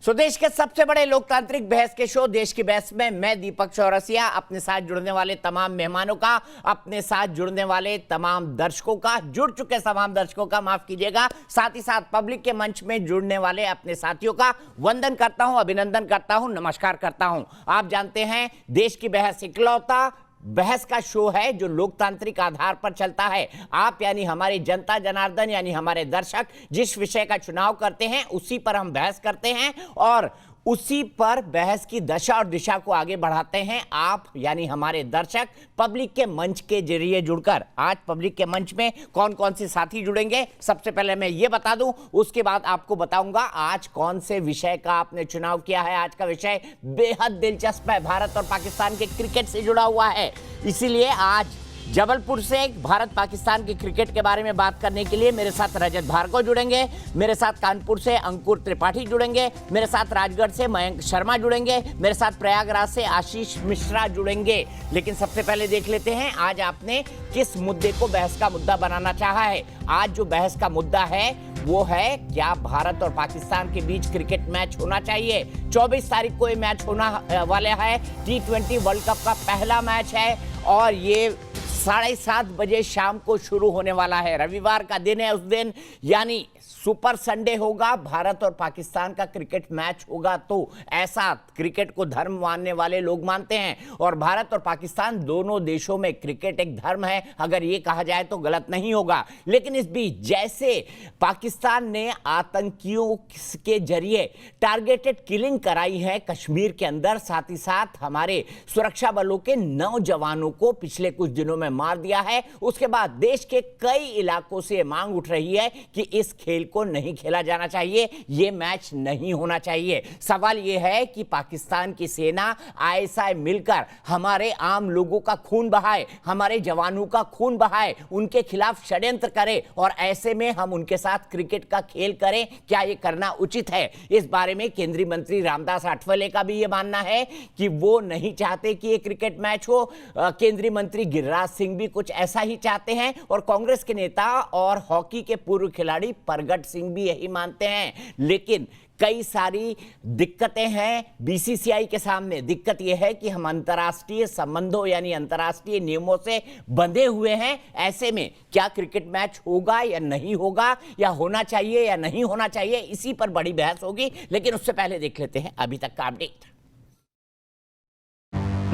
स्वदेश के सबसे बड़े लोकतांत्रिक बहस के शो देश की बहस में मैं दीपक चौरसिया अपने साथ जुड़ने वाले तमाम मेहमानों का, अपने साथ जुड़ने वाले तमाम दर्शकों का, जुड़ चुके तमाम दर्शकों का माफ कीजिएगा, साथ ही साथ पब्लिक के मंच में जुड़ने वाले अपने साथियों का वंदन करता हूं, अभिनंदन करता हूं, नमस्कार करता हूं। आप जानते हैं देश की बहस इकलौता बहस का शो है जो लोकतांत्रिक आधार पर चलता है। आप यानी हमारी जनता जनार्दन यानी हमारे दर्शक जिस विषय का चुनाव करते हैं उसी पर हम बहस करते हैं और उसी पर बहस की दशा और दिशा को आगे बढ़ाते हैं। आप यानी हमारे दर्शक पब्लिक के मंच के जरिए जुड़कर आज पब्लिक के मंच में कौन कौन से साथी जुड़ेंगे सबसे पहले मैं ये बता दूं, उसके बाद आपको बताऊंगा आज कौन से विषय का आपने चुनाव किया है। आज का विषय बेहद दिलचस्प है, भारत और पाकिस्तान के क्रिकेट से जुड़ा हुआ है। इसीलिए आज जबलपुर से भारत पाकिस्तान के क्रिकेट के बारे में बात करने के लिए मेरे साथ रजत भार्गव जुड़ेंगे, मेरे साथ कानपुर से अंकुर त्रिपाठी जुड़ेंगे, मेरे साथ राजगढ़ से मयंक शर्मा जुड़ेंगे, मेरे साथ प्रयागराज से आशीष मिश्रा जुड़ेंगे। लेकिन सबसे पहले देख लेते हैं आज आपने किस मुद्दे को बहस का मुद्दा बनाना चाहा है। आज जो बहस का मुद्दा है वो है क्या भारत और पाकिस्तान के बीच क्रिकेट मैच होना चाहिए। 24 तारीख को ये मैच होना वाला है। T20 वर्ल्ड कप का पहला मैच है और ये 7:30 बजे शाम को शुरू होने वाला है। रविवार का दिन है, उस दिन यानी सुपर संडे होगा, भारत और पाकिस्तान का क्रिकेट मैच होगा। तो ऐसा क्रिकेट को धर्म मानने वाले लोग मानते हैं और भारत और पाकिस्तान दोनों देशों में क्रिकेट एक धर्म है, अगर ये कहा जाए तो गलत नहीं होगा। लेकिन इस बीच जैसे पाकिस्तान ने आतंकियों के जरिए टारगेटेड किलिंग कराई है कश्मीर के अंदर, साथ ही साथ हमारे सुरक्षा बलों के 9 जवानों को पिछले कुछ दिनों में मार दिया है, उसके बाद देश के कई इलाकों से मांग उठ रही है कि इस खेल को नहीं खेला जाना चाहिए, यह मैच नहीं होना चाहिए। सवाल यह है कि पाकिस्तान की सेना आईएसआई मिलकर हमारे आम लोगों का खून बहाए, हमारे जवानों का खून बहाए, उनके खिलाफ षड्यंत्र करे और ऐसे में हम उनके साथ क्रिकेट का खेल करें, क्या यह करना उचित है। इस बारे में केंद्रीय मंत्री रामदास आठवले का भी यह मानना है कि वो नहीं चाहते कि यह क्रिकेट मैच हो। केंद्रीय मंत्री गिरिराज सिंह भी कुछ ऐसा ही चाहते हैं और कांग्रेस के नेता और हॉकी के पूर्व खिलाड़ी परगट सिंह भी यही मानते हैं। लेकिन कई सारी दिक्कतें हैं बीसीसीआई के सामने। दिक्कत यह है कि हम अंतर्राष्ट्रीय संबंधों यानी अंतर्राष्ट्रीय नियमों से बंधे हुए हैं। ऐसे में क्या क्रिकेट मैच होगा या नहीं होगा, या होना चाहिए या नहीं होना चाहिए, इसी पर बड़ी बहस होगी। लेकिन उससे पहले देख लेते हैं अभी तक का अपडेट।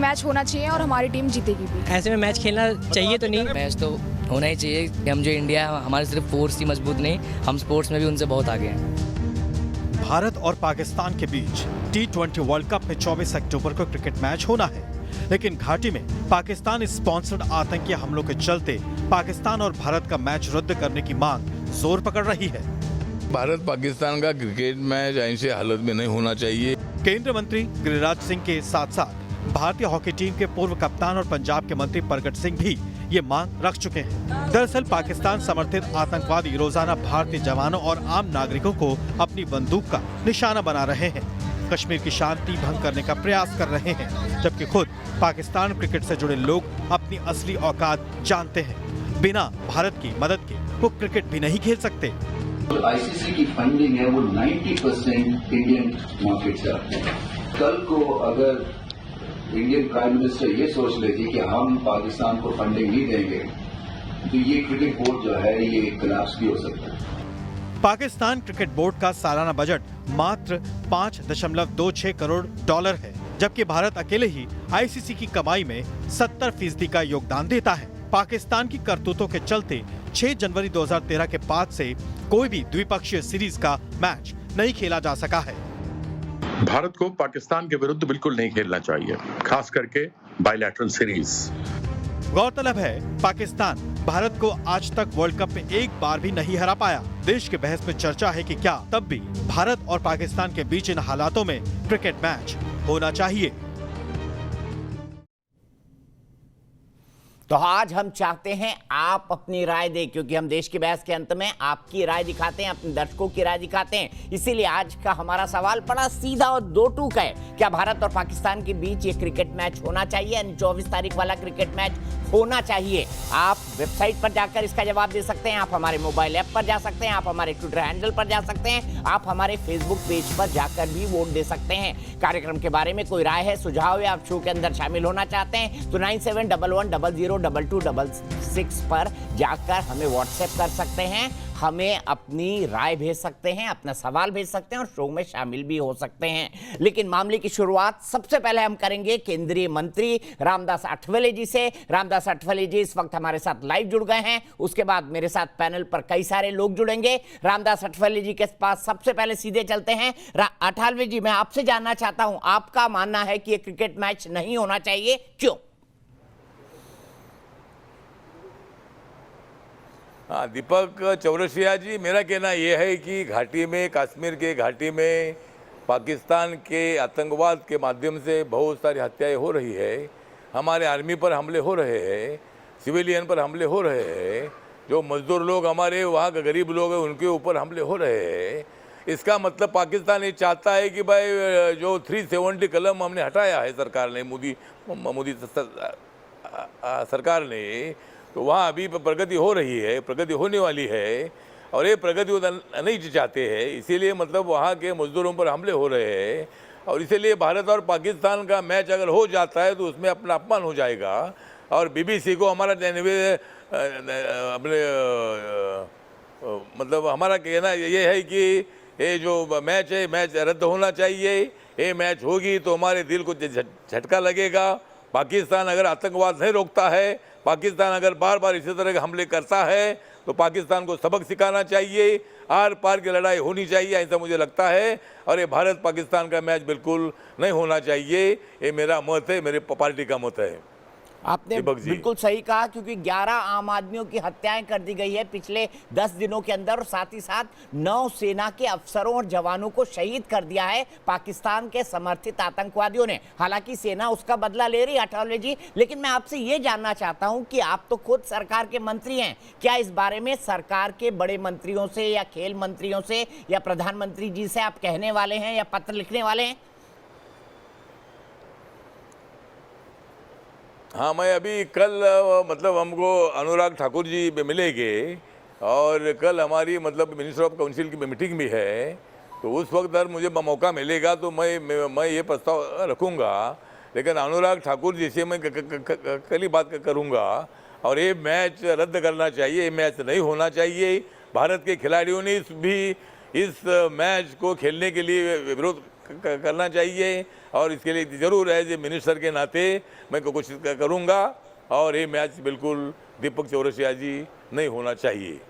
मैच होना चाहिए और हमारी टीम जीतेगी भी। ऐसे में मैच खेलना चाहिए तो नहीं, मैच तो होना ही चाहिए। हम जो इंडिया है, हमारे सिर्फ फोर्स ही मजबूत नहीं, हम स्पोर्ट्स में भी उनसे बहुत आगे हैं। भारत और पाकिस्तान के बीच T20 वर्ल्ड कप में 24 अक्टूबर को क्रिकेट मैच होना है, लेकिन घाटी में पाकिस्तान स्पॉन्सर्ड आतंकी हमलों के चलते पाकिस्तान और भारत का मैच रद्द करने की मांग जोर पकड़ रही है। भारत पाकिस्तान का क्रिकेट मैच ऐसी हालत में नहीं होना चाहिए। केंद्रीय मंत्री गिरिराज सिंह के साथ साथ भारतीय हॉकी टीम के पूर्व कप्तान और पंजाब के मंत्री परगट सिंह भी ये मांग रख चुके हैं। दरअसल पाकिस्तान समर्थित आतंकवादी रोजाना भारतीय जवानों और आम नागरिकों को अपनी बंदूक का निशाना बना रहे हैं, कश्मीर की शांति भंग करने का प्रयास कर रहे हैं, जबकि खुद पाकिस्तान क्रिकेट से जुड़े लोग अपनी असली औकात जानते हैं। बिना भारत की मदद के वो क्रिकेट भी नहीं खेल सकते। आईसीसी की फंडिंग है वो 90% इंडियन मार्केट से आती है। कल को अगर इंडियन प्राइम मिनिस्टर ये सोच लेती कि हम पाकिस्तान को फंडिंग नहीं देंगे तो ये क्रिकेट बोर्ड जो है ये कोलैप्स भी हो सकता है। पाकिस्तान क्रिकेट बोर्ड का सालाना बजट मात्र 5.26 करोड़ डॉलर है, जबकि भारत अकेले ही आईसीसी की कमाई में 70% का योगदान देता है। पाकिस्तान की करतूतों के चलते 6 जनवरी 2013 के बाद से कोई भी द्विपक्षीय सीरीज का मैच नहीं खेला जा सका है। भारत को पाकिस्तान के विरुद्ध बिल्कुल नहीं खेलना चाहिए, खास करके बायलैटरल सीरीज। गौरतलब है पाकिस्तान भारत को आज तक वर्ल्ड कप में एक बार भी नहीं हरा पाया। देश के बहस में चर्चा है कि क्या तब भी भारत और पाकिस्तान के बीच इन हालातों में क्रिकेट मैच होना चाहिए। तो आज हम चाहते हैं आप अपनी राय दें, क्योंकि हम देश की बहस के अंत में आपकी राय दिखाते हैं, अपने दर्शकों की राय दिखाते हैं। इसीलिए आज का हमारा सवाल बड़ा सीधा और दो टूक है। क्या भारत और पाकिस्तान के बीच ये क्रिकेट मैच होना चाहिए, यानी 24 तारीख वाला क्रिकेट मैच होना चाहिए? आप वेबसाइट पर जाकर इसका जवाब दे सकते हैं, आप हमारे मोबाइल ऐप पर जा सकते हैं, आप हमारे ट्विटर हैंडल पर जा सकते हैं, आप हमारे फेसबुक पेज पर जाकर भी वोट दे सकते हैं। कार्यक्रम के बारे में कोई राय है, सुझाव है, आप शो के अंदर शामिल होना चाहते हैं तो 9711002266 पर जाकर हमें व्हाट्सएप कर सकते हैं, हमें अपनी राय भेज सकते हैं, अपना सवाल भेज सकते हैं और शो में शामिल भी हो सकते हैं। लेकिन मामले की शुरुआत सबसे पहले हम करेंगे केंद्रीय मंत्री रामदास आठवले जी से। रामदास आठवले जी इस वक्त हमारे साथ लाइव जुड़ गए हैं, उसके बाद मेरे साथ पैनल पर कई सारे लोग जुड़ेंगे। रामदास आठवले जी के पास सबसे पहले सीधे चलते हैं। आठवले जी, मैं आपसे जानना चाहता हूं, आपका मानना है कि ये क्रिकेट मैच नहीं होना चाहिए, क्यों? हाँ, दीपक चौरसिया जी, मेरा कहना यह है कि घाटी में, कश्मीर के घाटी में पाकिस्तान के आतंकवाद के माध्यम से बहुत सारी हत्याएं हो रही है। हमारे आर्मी पर हमले हो रहे हैं, सिविलियन पर हमले हो रहे हैं, जो मजदूर लोग हमारे वहाँ के गरीब लोग हैं उनके ऊपर हमले हो रहे हैं। इसका मतलब पाकिस्तान ये चाहता है कि भाई जो 370 कलम हमने हटाया है सरकार ने, मोदी सरकार ने, तो वहाँ अभी प्रगति हो रही है, प्रगति होने वाली है और ये प्रगति नहीं चाहते हैं। इसीलिए मतलब वहाँ के मजदूरों पर हमले हो रहे हैं और इसीलिए भारत और पाकिस्तान का मैच अगर हो जाता है तो उसमें अपना अपमान हो जाएगा। और बीबीसी को हमारा अपने मतलब हमारा कहना ये है कि ये जो मैच है, मैच रद्द होना चाहिए। ये मैच होगी तो हमारे दिल को झटका लगेगा। पाकिस्तान अगर आतंकवाद नहीं रोकता है, पाकिस्तान अगर बार बार इसी तरह के हमले करता है तो पाकिस्तान को सबक सिखाना चाहिए, आर पार की लड़ाई होनी चाहिए, ऐसा मुझे लगता है। और ये भारत पाकिस्तान का मैच बिल्कुल नहीं होना चाहिए, ये मेरा मत है, मेरे पार्टी का मत है। आपने बिल्कुल सही कहा, क्योंकि 11 आम आदमियों की हत्याएं कर दी गई है पिछले 10 दिनों के अंदर और साथ ही साथ 9 सेना के अफसरों और जवानों को शहीद कर दिया है पाकिस्तान के समर्थित आतंकवादियों ने। हालांकि सेना उसका बदला ले रही है आठवले जी, लेकिन मैं आपसे ये जानना चाहता हूं कि आप तो खुद सरकार के मंत्री हैं, क्या इस बारे में सरकार के बड़े मंत्रियों से या खेल मंत्रियों से या प्रधानमंत्री जी से आप कहने वाले हैं या पत्र लिखने वाले हैं? हाँ, मैं अभी कल मतलब हमको अनुराग ठाकुर जी मिलेंगे और कल हमारी मतलब मिनिस्टर ऑफ काउंसिल की मीटिंग भी है, तो उस वक्त अगर मुझे मौका मिलेगा तो मैं ये प्रस्ताव रखूँगा। लेकिन अनुराग ठाकुर जी से मैं कल ही बात करूँगा और ये मैच रद्द करना चाहिए, ये मैच नहीं होना चाहिए। भारत के खिलाड़ियों ने भी इस मैच को खेलने के लिए विरोध करना चाहिए और इसके लिए ज़रूर एज ए मिनिस्टर के नाते मैं कोशिश करूँगा और ये मैच बिल्कुल दीपक चौरसिया जी नहीं होना चाहिए।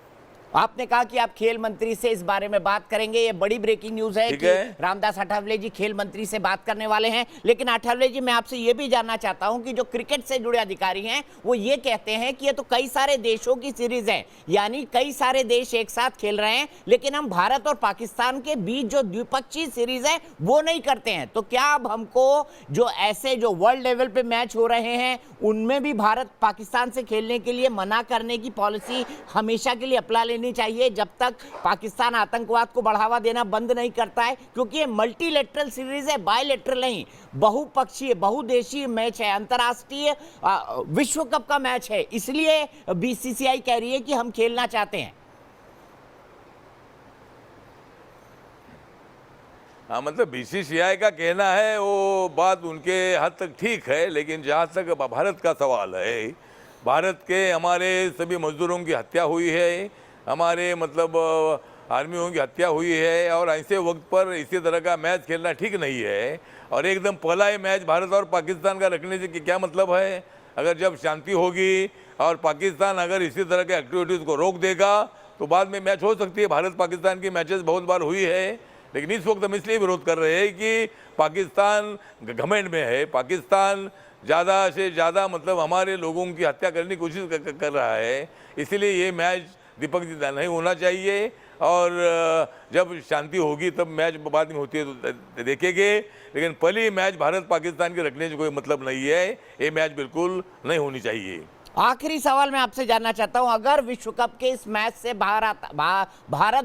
आपने कहा कि आप खेल मंत्री से इस बारे में बात करेंगे, ये बड़ी ब्रेकिंग न्यूज है कि रामदास आठवले जी खेल मंत्री से बात करने वाले हैं। लेकिन आठवले जी, मैं आपसे ये भी जानना चाहता हूं कि जो क्रिकेट से जुड़े अधिकारी हैं वो ये कहते हैं कि ये तो कई सारे देशों की सीरीज है, यानी कई सारे देश एक साथ खेल रहे हैं, लेकिन हम भारत और पाकिस्तान के बीच जो द्विपक्षीय सीरीज है वो नहीं करते हैं। तो क्या अब हमको जो ऐसे जो वर्ल्ड लेवल पे मैच हो रहे हैं उनमें भी भारत पाकिस्तान से खेलने के लिए मना करने की पॉलिसी हमेशा के लिए अपना लेनी चाहिए, जब तक पाकिस्तान आतंकवाद को बढ़ावा देना बंद नहीं करता है? क्योंकि ये मल्टीलेटरल सीरीज है, बायलेटरल नहीं, बहुपक्षीय बहुदेशीय मैच है, अंतर्राष्ट्रीय विश्व कप का मैच है, इसलिए बीसीसीआई कह रही है कि हम खेलना चाहते हैं। हाँ, मतलब बीसीसीआई का कहना है वो बात उनके हद तक ठीक है, लेकिन जहाँ तक भारत का सवाल है, भारत के हमारे सभी मजदूरों की हत्या हुई है, हमारे मतलब आर्मियों की हत्या हुई है और ऐसे वक्त पर इसी तरह का मैच खेलना ठीक नहीं है। और एकदम पहला ही मैच भारत और पाकिस्तान का रखने से क्या मतलब है? अगर जब शांति होगी और पाकिस्तान अगर इसी तरह के एक्टिविटीज़ को रोक देगा तो बाद में मैच हो सकती है। भारत पाकिस्तान की मैचेस बहुत बार हुई है, लेकिन इस वक्त हम इसलिए विरोध कर रहे हैं कि पाकिस्तान घमंड में है, पाकिस्तान ज़्यादा से ज़्यादा मतलब हमारे लोगों की हत्या करने की कोशिश कर रहा है। इसीलिए ये मैच दीपक जी नहीं होना चाहिए और जब शांति होगी तब मैच बाद में होती है तो देखेंगे, लेकिन पहली मैच भारत पाकिस्तान के रखने से कोई मतलब नहीं है। ये मैच बिल्कुल नहीं होनी चाहिए। आखिरी सवाल मैं आपसे जानना चाहता हूं, अगर विश्व कप के इस मैच से भारत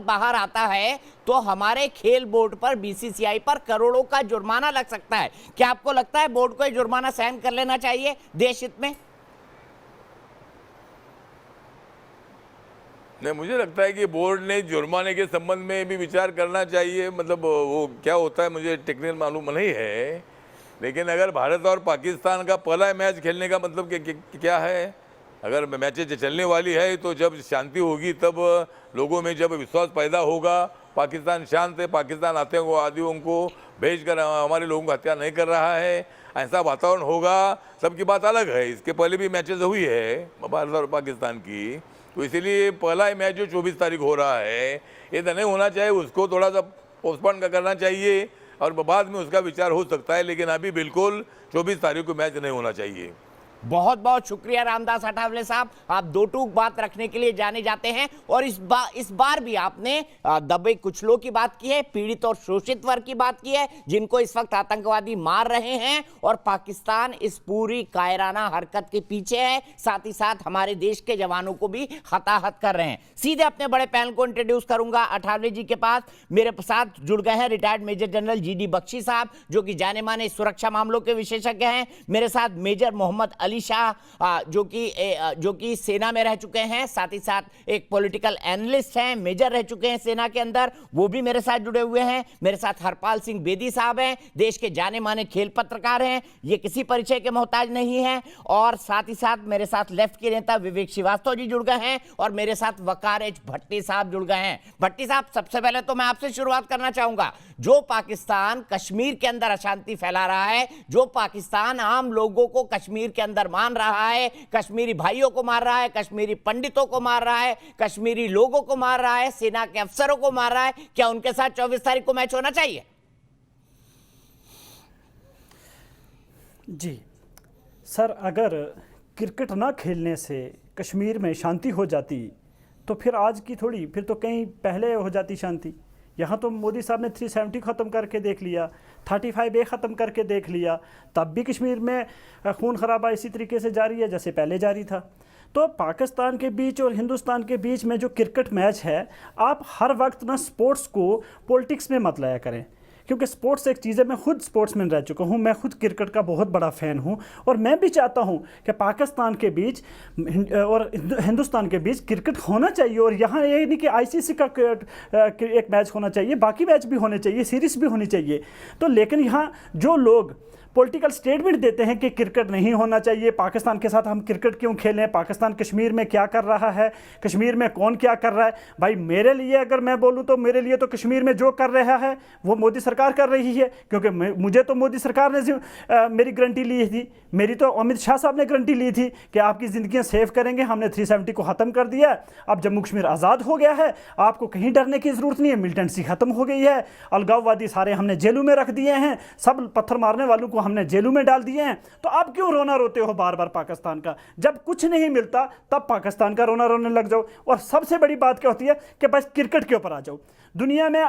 बाहर आता है तो हमारे खेल बोर्ड पर, बीसीसीआई पर करोड़ों का जुर्माना लग सकता है। क्या आपको लगता है बोर्ड को ये जुर्माना सहन कर लेना चाहिए देश हित में? नहीं, मुझे लगता है कि बोर्ड ने जुर्माने के संबंध में भी विचार करना चाहिए। मतलब वो क्या होता है मुझे टेक्निकल मालूम नहीं है, लेकिन अगर भारत और पाकिस्तान का पहला मैच खेलने का मतलब क्या है? अगर मैचेज चलने वाली है तो जब शांति होगी तब लोगों में जब विश्वास पैदा होगा, पाकिस्तान शांत है, पाकिस्तान आतंकवादियों को भेजकर हमारे लोगों को हत्या नहीं कर रहा है, ऐसा वातावरण होगा तब की बात अलग है। इसके पहले भी मैचेज हुई है भारत और पाकिस्तान की, तो इसीलिए पहला मैच जो 24 तारीख हो रहा है ये तो नहीं होना चाहिए, उसको थोड़ा सा पोस्टपोन करना चाहिए और बाद में उसका विचार हो सकता है, लेकिन अभी बिल्कुल 24 तारीख को मैच नहीं होना चाहिए। बहुत बहुत शुक्रिया रामदास अठावले साहब, आप दो टूक बात रखने के लिए जाने जाते हैं और इस बार भी आपने दबे कुचलों की बात की है, पीड़ित और शोषित वर्ग की बात की है जिनको इस वक्त आतंकवादी मार रहे हैं, और पाकिस्तान इस पूरी कायराना हरकत के पीछे है, साथ ही साथ हमारे देश के जवानों को भी हताहत कर रहे हैं। सीधे अपने बड़े पैनल को इंट्रोड्यूस करूंगा अठावले जी के पास। मेरे साथ जुड़ गए हैं retired major general GD Bakshi sahab, जो कि जाने माने सुरक्षा मामलों के विशेषज्ञ हैं। मेरे साथ मेजर मोहम्मद अली शाह जो कि सेना में रह चुके हैं, साथ ही साथ एक पॉलिटिकल एनालिस्ट हैं, मेजर रह चुके हैं सेना के अंदर, वो भी मेरे साथ जुड़े हुए हैं। मेरे साथ हरपाल सिंह बेदी साहब हैं, देश के जाने माने खेल पत्रकार हैं, ये किसी परिचय के मोहताज नहीं हैं। और साथ ही साथ मेरे साथ लेफ्ट के नेता विवेक श्रीवास्तव जी जुड़ गए हैं और मेरे साथ वकार एच भट्टी साहब जुड़ गए हैं। भट्टी साहब, सबसे पहले तो मैं आपसे शुरुआत करना चाहूंगा, जो पाकिस्तान कश्मीर के अंदर अशांति फैला रहा है, जो पाकिस्तान आम लोगों को कश्मीर के अंदर मान रहा है, कश्मीरी भाइयों को मार रहा है, कश्मीरी पंडितों को मार रहा है, कश्मीरी लोगों को मार रहा है, सेना के अफसरों को मार रहा है, क्या उनके साथ 24 तारीख को मैच होना चाहिए? जी सर, अगर क्रिकेट ना खेलने से कश्मीर में शांति हो जाती तो फिर आज की थोड़ी, फिर तो कहीं पहले हो जाती शांति। यहाँ तो मोदी साहब ने 370 ख़त्म करके देख लिया, 35A ख़त्म करके देख लिया, तब भी कश्मीर में खून खराबा इसी तरीके से जारी है जैसे पहले जारी था। तो पाकिस्तान के बीच और हिंदुस्तान के बीच में जो क्रिकेट मैच है, आप हर वक्त ना स्पोर्ट्स को पॉलिटिक्स में मत लाया करें, क्योंकि स्पोर्ट्स एक चीज़ है। मैं खुद स्पोर्ट्समैन रह चुका हूँ, मैं खुद क्रिकेट का बहुत बड़ा फ़ैन हूँ और मैं भी चाहता हूँ कि पाकिस्तान के बीच और हिंदुस्तान के बीच क्रिकेट होना चाहिए। और यहाँ ये नहीं कि ICC का एक मैच होना चाहिए, बाकी मैच भी होने चाहिए, सीरीज़ भी होनी चाहिए। तो लेकिन यहाँ जो लोग पॉलिटिकल स्टेटमेंट देते हैं कि क्रिकेट नहीं होना चाहिए, पाकिस्तान के साथ हम क्रिकेट क्यों खेलें, पाकिस्तान कश्मीर में क्या कर रहा है, कश्मीर में कौन क्या कर रहा है। भाई मेरे लिए अगर मैं बोलूं तो मेरे लिए तो कश्मीर में जो कर रहा है वो मोदी सरकार कर रही है, क्योंकि मुझे तो मोदी सरकार ने मेरी गारंटी ली थी, मेरी तो अमित शाह साहब ने गारंटी ली थी कि आपकी ज़िंदगियाँ सेव करेंगे। हमने 370 को ख़त्म कर दिया, अब जम्मू कश्मीर आज़ाद हो गया है, आपको कहीं डरने की ज़रूरत नहीं है, मिलिटेंसी ख़त्म हो गई है, अलगाववादी सारे हमने जेलों में रख दिए हैं, सब पत्थर मारने वालों को हमने जेलों में डाल दिए हैं। तो आप क्यों रोना रोते हो बार बार पाकिस्तान का? जब कुछ नहीं मिलता तब पाकिस्तान का रोना रोने लग जाओ। और सबसे बड़ी बात क्या होती है कि बस क्रिकेट के ऊपर आ जाओ। दुनिया में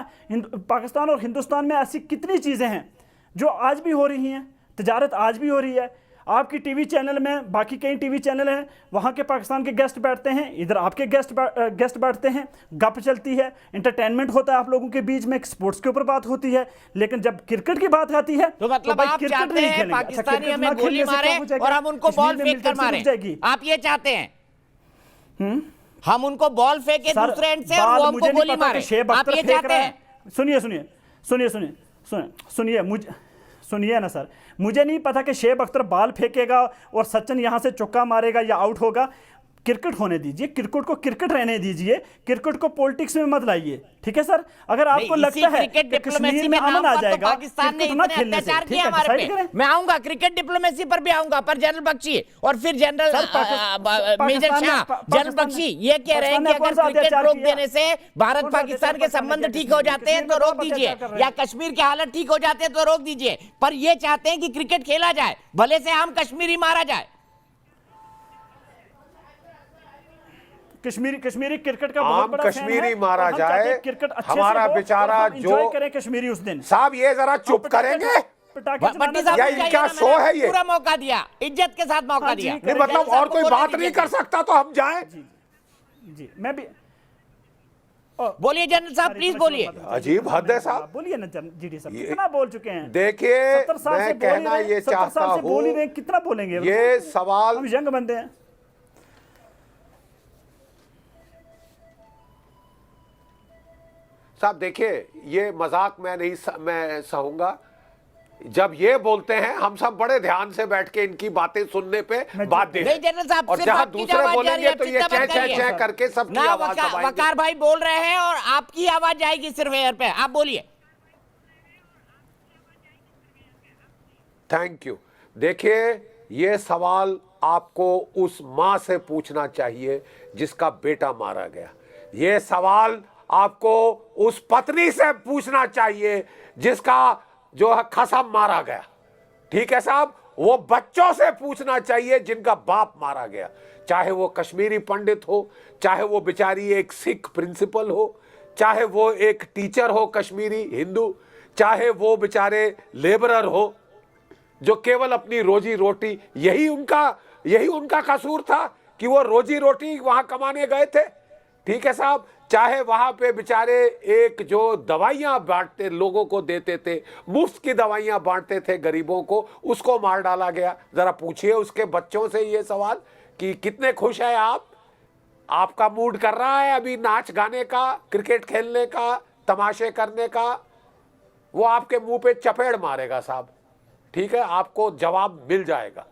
पाकिस्तान और हिंदुस्तान में ऐसी कितनी चीज़ें हैं जो आज भी हो रही हैं, तजारत आज भी हो रही है। आपकी टीवी चैनल में, बाकी कई टीवी चैनल हैं, वहाँ के पाकिस्तान के गेस्ट बैठते हैं, इधर आपके गेस्ट बैठते हैं, गप चलती है, एंटरटेनमेंट होता है आप लोगों के बीच में, स्पोर्ट्स के ऊपर बात होती है। लेकिन जब क्रिकेट की बात आती है तो मतलब आप चाहते हैं पाकिस्तानी हमें गोली मारे और हम उनको बॉल फेंक कर मारे, आप ये चाहते हैं? हम उनको बॉल फेंके दूसरे एंड से और वो हमको गोली मारे, आप ये चाहते हैं? सुनिए ना सर, मुझे नहीं पता कि शेब अख्तर बॉल फेंकेगा और सचिन यहाँ से चौका मारेगा या आउट होगा। क्रिकेट होने दीजिए, क्रिकेट को क्रिकेट रहने दीजिए, क्रिकेट को पॉलिटिक्स में मत लाइए, ठीक है सर? अगर आपको लगता है कि कश्मीर में अमन आ जाएगा, पाकिस्तान ने इतने अत्याचार किए हमारे पे, मैं आऊंगा क्रिकेट डिप्लोमेसी पर भी आऊंगा, पर जनरल बख्शी और फिर general major Shah, general Bakshi ये कह रहे हैं कि अगर क्रिकेट रोक देने से भारत पाकिस्तान के संबंध ठीक हो जाते हैं तो रोक दीजिए, या कश्मीर की हालत ठीक हो जाते हैं तो रोक दीजिए, पर ये चाहते हैं कि क्रिकेट खेला जाए, भले से हम कश्मीरी मारा जाए। कश्मीरी क्रिकेट का बहुत बड़ा कश्मीरी मारा जाए, क्रिकेट हमारा बेचारा जो करें कश्मीरी उस दिन। साहब ये जरा चुप करेंगे, पटाखे भट्टी चलाना साहब या को चाहिए इनका ना, शो मैंने है ये? पूरा मौका दिया, इज्जत के साथ मौका हाँ जी, दिया। नहीं, नहीं मतलब और कोई बात नहीं कर सकता तो हम जाएं? जी मैं भी बोलिए जनरल साहब, प्लीज बोलिए। अजीब हद है साहब। बोलिए ना जीडी साहब, ये- कितना बोल चुके हैं? देखिए 70 साल से मैं बोल ही कहना रहे- ये 70 चाहता साल से बोल ही हूं, रहे हैं, कितना बोलेंगे? ये सवाल हम यंग बंदे हैं। साहब देखिए ये मजाक मैं सहूंगा। जब ये बोलते हैं हम सब बड़े ध्यान से बैठ के इनकी बातें सुनने पे बाध्य नहीं जनरल साहब, और सिर्फ जहां आपकी दूसरे आवाज जा रही बोलेंगे है, तो ये चिंता चह मत चह करिए। चह करके सबकी ना आवाज दबाएंगे। वकार भाई बोल रहे हैं और आपकी आवाज जाएगी सिर्फ एयर पे, आप बोलिए। Thank you. देखिए ये सवाल आपको उस मां से पूछना चाहिए जिसका बेटा मारा गया। ये सवाल आपको उस पत्नी से पूछना चाहिए जिसका जो है खसम मारा गया। ठीक है साहब, वो बच्चों से पूछना चाहिए जिनका बाप मारा गया, चाहे वो कश्मीरी पंडित हो, चाहे वो बेचारी एक सिख प्रिंसिपल हो, चाहे वो एक टीचर हो कश्मीरी हिंदू, चाहे वो बेचारे लेबरर हो जो केवल अपनी रोजी रोटी, यही उनका कसूर था कि वो रोजी रोटी वहां कमाने गए थे। ठीक है साहब, चाहे वहां पे बेचारे एक जो दवाइयां बांटते लोगों को देते थे, मुफ्त की दवाइयां बांटते थे गरीबों को, उसको मार डाला गया। जरा पूछिए उसके बच्चों से ये सवाल कि कितने खुश है आप, आपका मूड कर रहा है अभी नाच गाने का, क्रिकेट खेलने का, तमाशे करने का। वो आपके मुंह पे चपेड़ मारेगा साहब। ठीक है, आपको जवाब मिल जाएगा।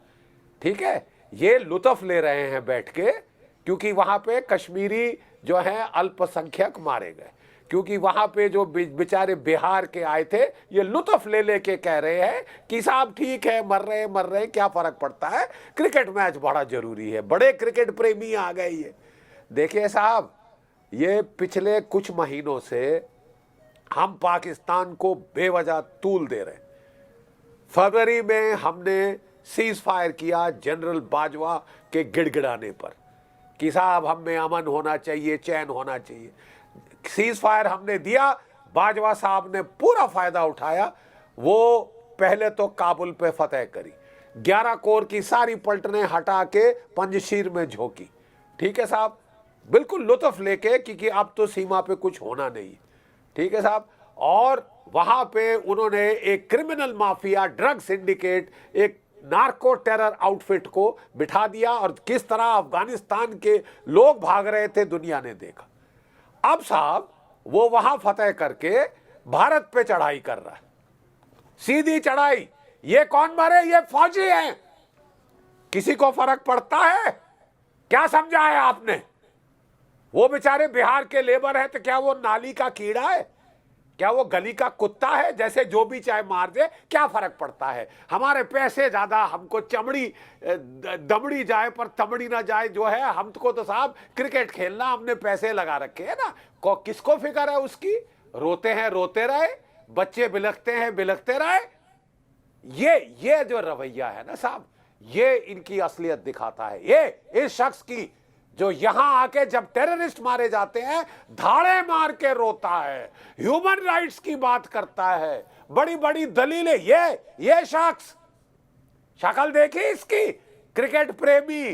ठीक है, ये लुत्फ ले रहे हैं बैठ के क्योंकि वहां पे कश्मीरी जो है अल्पसंख्यक मारे गए, क्योंकि वहां पे जो बेचारे बिहार के आए थे ये लुत्फ ले लेके कह रहे हैं कि साहब ठीक है मर रहे क्या फर्क पड़ता है, क्रिकेट मैच बड़ा जरूरी है, बड़े क्रिकेट प्रेमी आ गए। ये देखिए साहब, ये पिछले कुछ महीनों से हम पाकिस्तान को बेवजह तूल दे रहे हैं। फरवरी में हमने सीज फायर किया जनरल बाजवा के गिड़गिड़ाने पर कि साहब हम में अमन होना चाहिए, चैन होना चाहिए। सीज फायर हमने दिया, बाजवा साहब ने पूरा फायदा उठाया। वो पहले तो काबुल पे फतेह करी, 11 कोर की सारी पलटनें हटा के पंजशीर में झोंकी। ठीक है साहब, बिल्कुल लुत्फ लेके क्योंकि अब तो सीमा पे कुछ होना नहीं। ठीक है साहब, और वहां पे उन्होंने एक क्रिमिनल माफिया, ड्रग सिंडिकेट, एक नार्को टेरर आउटफिट को बिठा दिया और किस तरह अफगानिस्तान के लोग भाग रहे थे दुनिया ने देखा। अब साहब वो वहां फतेह करके भारत पे चढ़ाई कर रहा है, सीधी चढ़ाई। ये कौन मरे? ये फौजी हैं। किसी को फर्क पड़ता है? क्या समझा है आपने? वो बेचारे बिहार के लेबर है तो क्या वो नाली का कीड़ा है? क्या वो गली का कुत्ता है? जैसे जो भी चाहे मार दे, क्या फर्क पड़ता है? हमारे पैसे ज्यादा, हमको चमड़ी दमड़ी जाए पर तमड़ी ना जाए जो है, हमको तो साहब क्रिकेट खेलना, हमने पैसे लगा रखे हैं ना। किसको फिक्र है उसकी? रोते हैं रोते रहे, बच्चे बिलखते हैं बिलखते रहे। ये जो रवैया है ना साहब, ये इनकी असलियत दिखाता है। ये इस शख्स की जो यहां आके जब टेररिस्ट मारे जाते हैं धाड़े मार के रोता है, ह्यूमन राइट्स की बात करता है, बड़ी बड़ी दलीलें। ये शख्स, शक्ल देखी इसकी, क्रिकेट प्रेमी।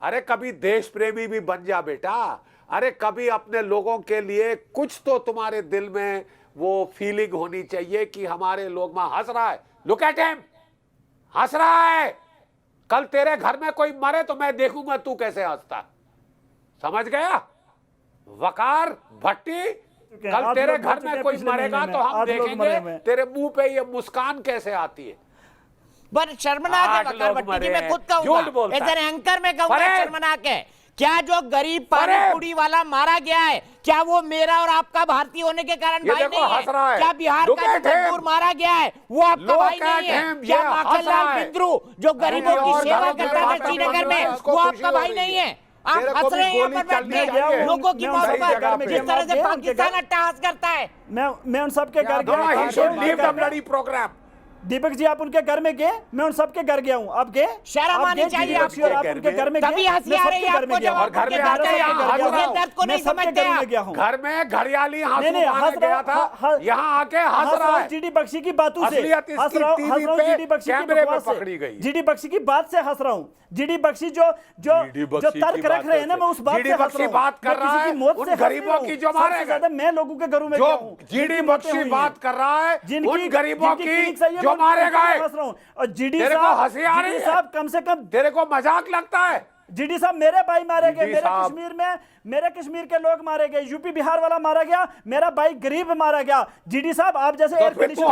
अरे कभी देश प्रेमी भी बन जा बेटा। अरे कभी अपने लोगों के लिए कुछ तो तुम्हारे दिल में वो फीलिंग होनी चाहिए कि हमारे लोग वहां हंस रहा है। लुक एट हिम, हंस रहा है। कल तेरे घर में कोई मरे तो मैं देखूंगा तू कैसे हंसता। समझ गया? वकार भट्टी, कल तेरे घर में कोई मरेगा तो हम देखेंगे तेरे मुंह पे ये मुस्कान कैसे आती है। पर शर्मनाक है वकार भट्टी जी, मैं खुद कहूंगा, एज एन एंकर में कहूंगा शर्मनाक है। क्या जो गरीब पानी पूरी वाला मारा गया है, क्या वो मेरा और आपका भारतीय होने के कारण भाई नहीं है? क्या बिहार का जो मजदूर मारा गया है वो आपका भाई नहीं है? क्या माखनलाल बिंद्रू जो गरीबों की सेवा करता था श्रीनगर में, वो आपका भाई नहीं है? आप हंस रहे हैं यहाँ पर बैठ के लोगों की मौत पर, जिस तरह से पाकिस्तान अट्टहास करता है। मैं उन सब के घर गया। प्रोग्राम दीपक जी आप उनके घर में गए? मैं उन सबके घर गया हूँ। आप गए? शर्म आनी चाहिए आपको। आप उनके घर में तभी हंसी आ रही है आपको जब और घर में आके यहाँ दर्द को नहीं समझते आप। घर में घड़ियाली आंसू बहाने गया था, यहाँ आके हंस रहा है। जीडी बख्शी की बातों से असलियत इसकी टीवी पे कैमरे पे पकड़ी गई। जीडी बख्शी की बात से हंस रहा हूँ। जीडी बख्शी जो तर्क रख रहे हैं ना, मैं उस बात से हंस रहा हूँ। बात कर रहा है उन गरीबों की जो मारे गए। मैं लोगों के घरों में गया हूँ। जीडी बख्शी बात कर रहा है उन गरीबों की जो मारे गए। और जीडी हंसी आ रही है साहब, कम से कम तेरे को मजाक लगता है? जीडी साहब मेरे भाई मारे गए, मेरे कश्मीर के लोग मारे गए, यूपी बिहार वाला मारा गया, मेरा भाई गरीब मारा गया। जीडी साहब आप जैसे एयर कंडीशन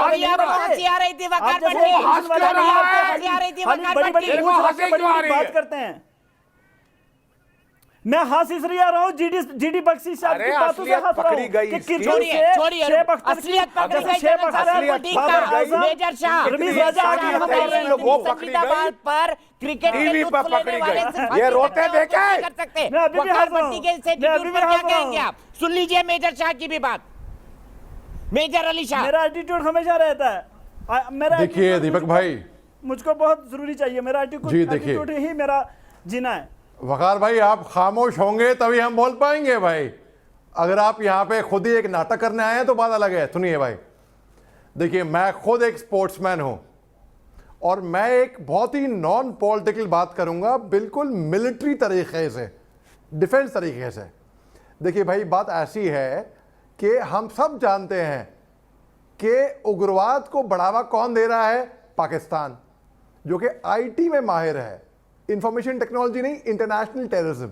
बात करते हैं, मैं हंस इसलिए आ रहा हूँ जीडी बख्शी साहब की बातों से हंस रहा हूँ कि किरचोर से शेख अख्तर असलियत पकड़ गई, शेख अख्तर ठीक है, मेजर शाह रमीज राजा हमारे लोगों संविधान पर क्रिकेट टीवी पर पकड़ी गई। ये रोते देखे कर सकते। वकालपट्टी के इंस्टीट्यूट पर क्या कहेंगे आप? सुन लीजिए मेजर शाह की भी बात, मेजर अली शाह। मेरा एटीट्यूड हमेशा रहता है। मेरा देखिए दीपक भाई, मुझको बहुत जरूरी चाहिए मेरा एटीट्यूड ही मेरा जीना है। वकार भाई आप खामोश होंगे तभी हम बोल पाएंगे भाई। अगर आप यहाँ पे खुद ही एक नाटक करने आए हैं तो बात अलग है। सुनिए भाई, देखिए मैं खुद एक स्पोर्ट्समैन हूं और मैं एक बहुत ही नॉन पॉलिटिकल बात करूंगा, बिल्कुल मिलिट्री तरीके से, डिफेंस तरीके से। देखिए भाई बात ऐसी है कि हम सब जानते हैं कि उग्रवाद को बढ़ावा कौन दे रहा है? पाकिस्तान, जो कि आईटी में माहिर है, इंफॉर्मेशन टेक्नोलॉजी नहीं, इंटरनेशनल टेररिज्म।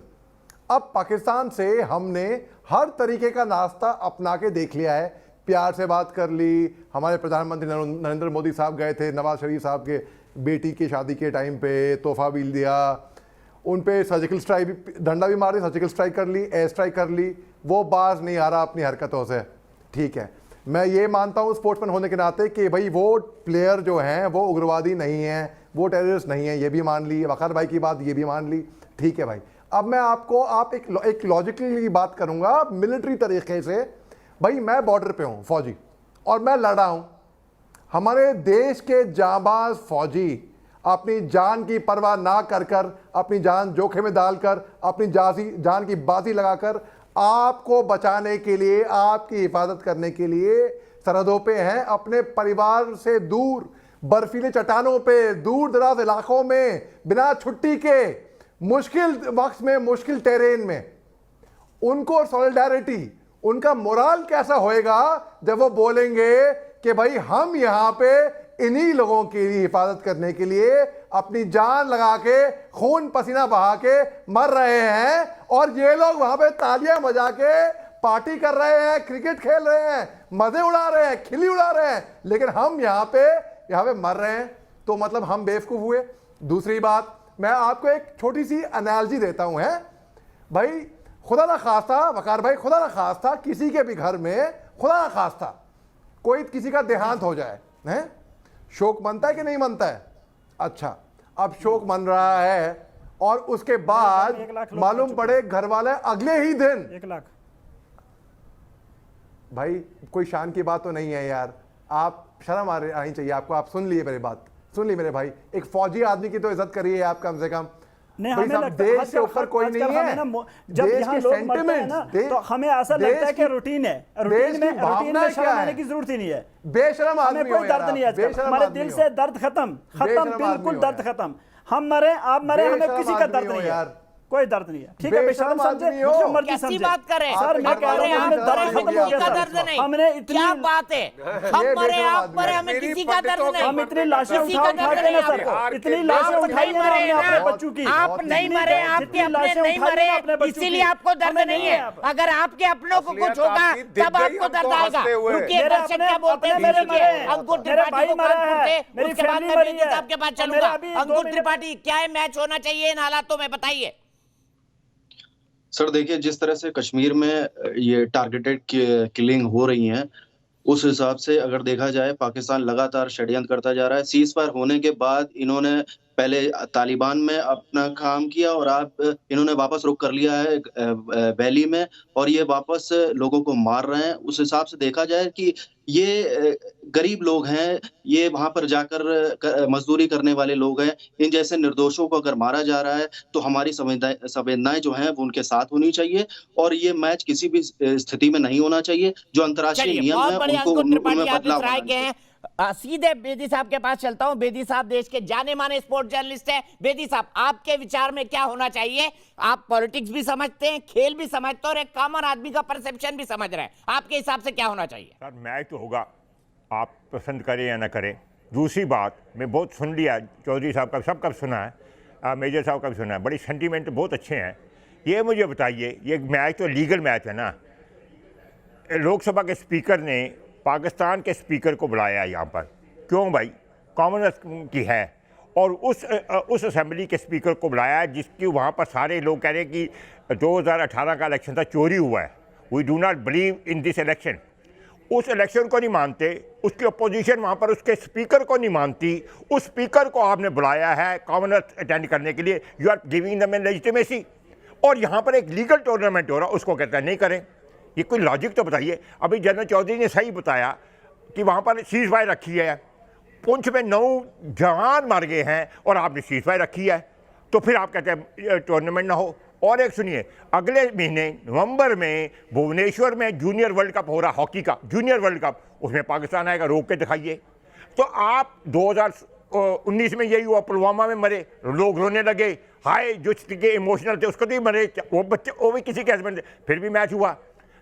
अब पाकिस्तान से हमने हर तरीके का नाश्ता अपना के देख लिया है, प्यार से बात कर ली। हमारे प्रधानमंत्री नरेंद्र मोदी साहब गए थे नवाज शरीफ साहब के बेटी की शादी के टाइम पे, तोहफा भी दिया, उन पे सर्जिकल स्ट्राइक, डंडा भी मार दी, सर्जिकल स्ट्राइक कर ली, एयर स्ट्राइक कर ली। वो बाज नहीं आ रहा अपनी हरकतों से, ठीक है। मैं ये मानता हूँ स्पोर्ट्समैन होने के नाते कि भाई वो प्लेयर जो हैं वो उग्रवादी नहीं हैं, वो टेररिस्ट नहीं है, ये भी मान ली। वकार भाई की बात ये भी मान ली, ठीक है भाई। अब मैं आपको एक लॉजिकली बात करूंगा मिलिट्री तरीके से। भाई मैं बॉर्डर पे हूं फौजी और मैं लड़ा हूं। हमारे देश के जांबाज फौजी अपनी जान की परवाह ना कर अपनी जान जोखिम में डालकर, अपनी जान की बाजी लगाकर आपको बचाने के लिए, आपकी हिफाजत करने के लिए सरहदों पे हैं, अपने परिवार से दूर, बर्फीले चट्टानों पे, दूर दराज इलाकों में, बिना छुट्टी के, मुश्किल वक्त में, मुश्किल टेरेन में। उनको सॉलिडारिटी, उनका मोराल कैसा होएगा जब वो बोलेंगे कि भाई हम यहाँ पे इन्हीं लोगों की हिफाजत करने के लिए अपनी जान लगा के, खून पसीना बहा के मर रहे हैं, और ये लोग वहां पे तालियां बजा के पार्टी कर रहे हैं, क्रिकेट खेल रहे हैं, मजे उड़ा रहे हैं, खिल्ली उड़ा रहे हैं, लेकिन हम यहाँ पे मर रहे हैं। तो मतलब हम बेवकूफ हुए। दूसरी बात, मैं आपको एक छोटी सी एनालॉजी देता हूं, है भाई, खुदा ना खास्ता वकार भाई, खुदा ना खास्ता किसी के भी घर में, खुदा ना खास्ता कोई किसी का देहांत हो जाए, है शोक मनता है कि नहीं मनता है? अच्छा, अब शोक मन रहा है और उसके बाद मालूम पड़े घर वाले अगले ही दिन 1 लाख। भाई कोई शान की बात तो नहीं है यार, आप शर्म आनी चाहिए आपको। आप सुन लिए मेरी बात, सुन ली मेरे भाई, एक फौजी आदमी की तो इज्जत करिए आप कम से कम। नहीं, हमें लगता देश के ऊपर कोई नहीं है, जब यहाँ लोग मरते हैं ना तो हमें ऐसा लगता है कि रूटीन है, रूटीन में शर्म आने की जरूरत ही नहीं है। बेशरम आदमी कोई दर्द नहीं है, हमारे दिल से दर्द खत्म, बिल्कुल दर्द खत्म। हम मरे, आप मरे, हमें किसी का दर्द नहीं है, कोई दर्द नहीं है, ठीक है। बेशरम समझे, जो मर्जी समझे, बात करें सर मैं कह रहा हूं हमें दर्द खत्म हो गया, दर्द नहीं, हमने इतनी क्या बात है, हम मरे आप मरे, हमें किसी का दर्द नहीं। हम इतनी लाशें उठा के ना सर, इतनी लाशें उठाई ना हमने अपने बच्चों की। आप नहीं मरे, आपके अपने नहीं मरे, इसीलिए आपको दर्द नहीं है। अगर आपके अपनों को कुछ होगा तब आपको दर्द आएगा। उनके दर्शक क्या बोलते हैं, अंकुर त्रिपाठी को कानपुर से, उसके बाद मैं बीजेपी साहब के पास चलूंगा। अंकुर त्रिपाठी, क्या है मैच होना चाहिए इन हालातों में, बताइए। सर देखिए, जिस तरह से कश्मीर में ये टारगेटेड किलिंग हो रही हैं, उस हिसाब से अगर देखा जाए पाकिस्तान लगातार षड्यंत्र करता जा रहा है। सीज फायर होने के बाद इन्होंने पहले तालिबान में अपना काम किया और इन्होंने वापस रुख कर लिया है वैली में, और ये वापस लोगों को मार रहे हैं। उस हिसाब से देखा जाए कि ये गरीब लोग हैं, ये वहां पर जाकर मजदूरी करने वाले लोग हैं। इन जैसे निर्दोषों को अगर मारा जा रहा है तो हमारी संवेदनाएं जो हैं वो उनके साथ होनी चाहिए, और ये मैच किसी भी स्थिति में नहीं होना चाहिए। जो अंतर्राष्ट्रीय नियम है उनको उनमें बदलाव होना चाहिए। सीधे बेदी साहब के पास चलता हूं। बेदी साहब देश के जाने माने स्पोर्ट्स जर्नलिस्ट हैं। बेदी साहब, आपके विचार में क्या होना चाहिए? आप पॉलिटिक्स भी समझते हैं, खेल भी समझते हैं और एक कॉमन आदमी का परसेप्शन भी समझ रहे हैं। आपके हिसाब से क्या होना चाहिए? सर, मैच तो होगा, आप पसंद करें या ना करें। दूसरी बात, मैं बहुत सुन लिया चौधरी साहब का, सबका सुना है, मेजर साहब का भी सुना है, बड़ी सेंटीमेंट बहुत अच्छे हैं। ये मुझे बताइए, ये मैच तो लीगल मैच है ना? लोकसभा के स्पीकर ने पाकिस्तान के स्पीकर को बुलाया यहाँ पर, क्यों भाई? कॉमनवेल्थ की है, और उस असेंबली के स्पीकर को बुलाया जिसकी वहाँ पर सारे लोग कह रहे हैं कि 2018 का इलेक्शन था, चोरी हुआ है। We do not believe in this election. उस इलेक्शन को नहीं मानते, उसकी अपोजिशन वहाँ पर उसके स्पीकर को नहीं मानती, उस स्पीकर को आपने बुलाया है कॉमनवेल्थ अटेंड करने के लिए। You are giving them an legitimacy, और यहाँ पर एक लीगल टूर्नामेंट हो रहा, उसको कहता है नहीं करें। ये कोई लॉजिक तो बताइए। अभी जनरल चौधरी ने सही बताया कि वहाँ पर सीज फायर रखी है, पुंछ में 9 जवान मार गए हैं और आपने सीज फायर रखी है, तो फिर आप कहते हैं टूर्नामेंट ना हो। और एक सुनिए, अगले महीने नवंबर में भुवनेश्वर में जूनियर वर्ल्ड कप हो रहा, हॉकी का जूनियर वर्ल्ड कप, उसमें पाकिस्तान आएगा, रोक के दिखाइए। तो आप 2019 में यही हुआ, पुलवामा में मरे, लोग रोने लगे, हाय जो इमोशनल थे उसको तो ही मरे, वो बच्चे वो भी किसी के हस्बैंड थे, फिर भी मैच हुआ।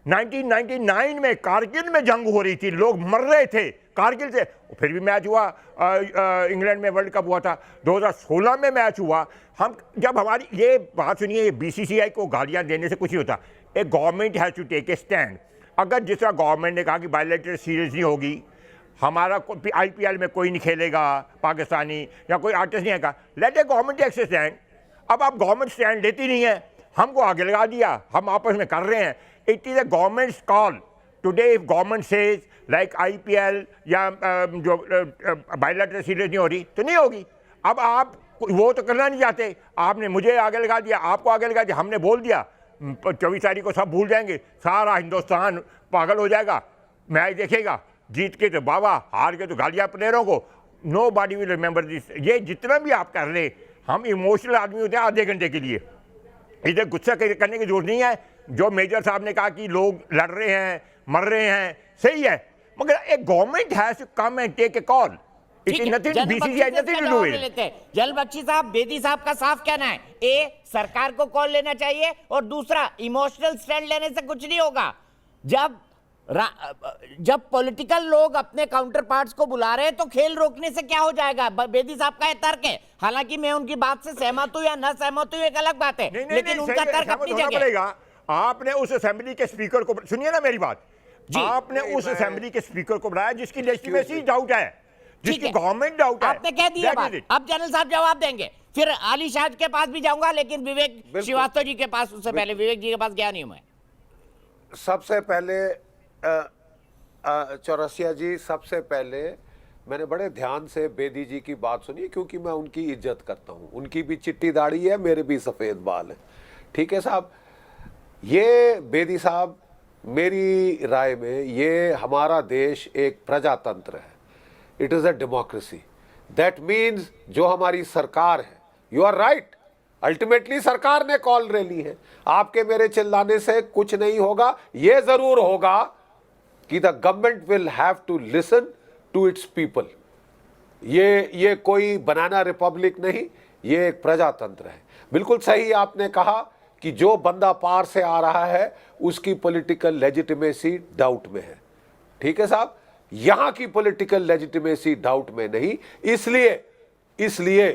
1999 में कारगिल में जंग हो रही थी, लोग मर रहे थे कारगिल से, फिर भी मैच हुआ। इंग्लैंड में वर्ल्ड कप हुआ था, 2016 में मैच हुआ। हम जब हमारी ये बात सुनिए, ये बीसीसीआई को गालियां देने से कुछ नहीं होता। एक government has to take a stand. अगर जिस तरह गवर्नमेंट ने कहा कि बायलैटरल सीरीज नहीं होगी, हमारा IPL में कोई नहीं खेलेगा पाकिस्तानी या कोई आर्टिस्ट नहीं आएगा, let a government take a stand. अब आप गवर्नमेंट स्टैंड लेती नहीं है, हमको आगे लगा दिया, हम आपस में कर रहे हैं। It is a government's call. Today, if government says like IPL या जो बायलैटरल सीरीज नहीं हो रही तो नहीं होगी। अब आप वो तो करना नहीं चाहते, आपने मुझे आगे लगा दिया, आपको आगे लगा दिया, हमने बोल दिया 24 तारीख को सब भूल जाएंगे, सारा हिंदुस्तान पागल हो जाएगा, मैच देखेगा, जीत के तो बाबा, हार के तो गालियाँ प्लेयरों को। Nobody will remember this. ये जितना भी आप कर ले, हम इमोशनल आदमी होते हैं आधे घंटे के लिए, इधर गुस्सा करने की जरूरत नहीं है। जो मेजर साहब ने कहा कि लोग लड़ रहे हैं, मर रहे हैं, सही है, मगर एक government has to come and take a call. It is nothing, BCCI nothing to do it. General Bakshi साहब, बेदी साहब का साफ कहना है, ए सरकार को कॉल लेना चाहिए, और दूसरा इमोशनल स्टैंड लेने से कुछ नहीं होगा। जब पॉलिटिकल लोग अपने काउंटर पार्ट्स को बुला रहे हैं तो खेल रोकने से क्या हो जाएगा? बेदी साहब का तर्क है, हालांकि मैं उनकी बात से सहमत हूं या न सहमत हूं एक अलग बात है, लेकिन उनका तर्क अपनी जगह। आपने उस असेंबली के स्पीकर को, सुनिए ना मेरी बात, आपने उस असेंबली के स्पीकर को बुलाया जिसकी लेजिटिमेसी डाउट है, जिसकी गवर्नमेंट डाउट है। आपने कह दिया बात, अब जनरल साहब जवाब देंगे, फिर आली शाह के पास भी जाऊंगा, लेकिन विवेक श्रीवास्तव जी के पास, उससे पहले विवेक जी के पास गया नहीं हूं मैं। सबसे पहले चौरसिया जी, सबसे पहले मैंने बड़े ध्यान से बेदी जी की बात सुनी, क्योंकि मैं उनकी इज्जत करता हूं। उनकी भी चिट्टी दाढ़ी है, मेरे भी सफेद बाल है, ठीक है साहब। ये बेदी साहब, मेरी राय में ये हमारा देश एक प्रजातंत्र है, it is a democracy. That means जो हमारी सरकार है, यू आर राइट, अल्टीमेटली सरकार ने कॉल ले ली है, आपके मेरे चिल्लाने से कुछ नहीं होगा। ये जरूर होगा कि the government will have to listen to its people. ये कोई बनाना रिपब्लिक नहीं, ये एक प्रजातंत्र है। बिल्कुल सही आपने कहा कि जो बंदा पार से आ रहा है उसकी पॉलिटिकल लेजिटिमेसी डाउट में है, ठीक है साहब। यहां की पॉलिटिकल लेजिटिमेसी डाउट में नहीं, इसलिए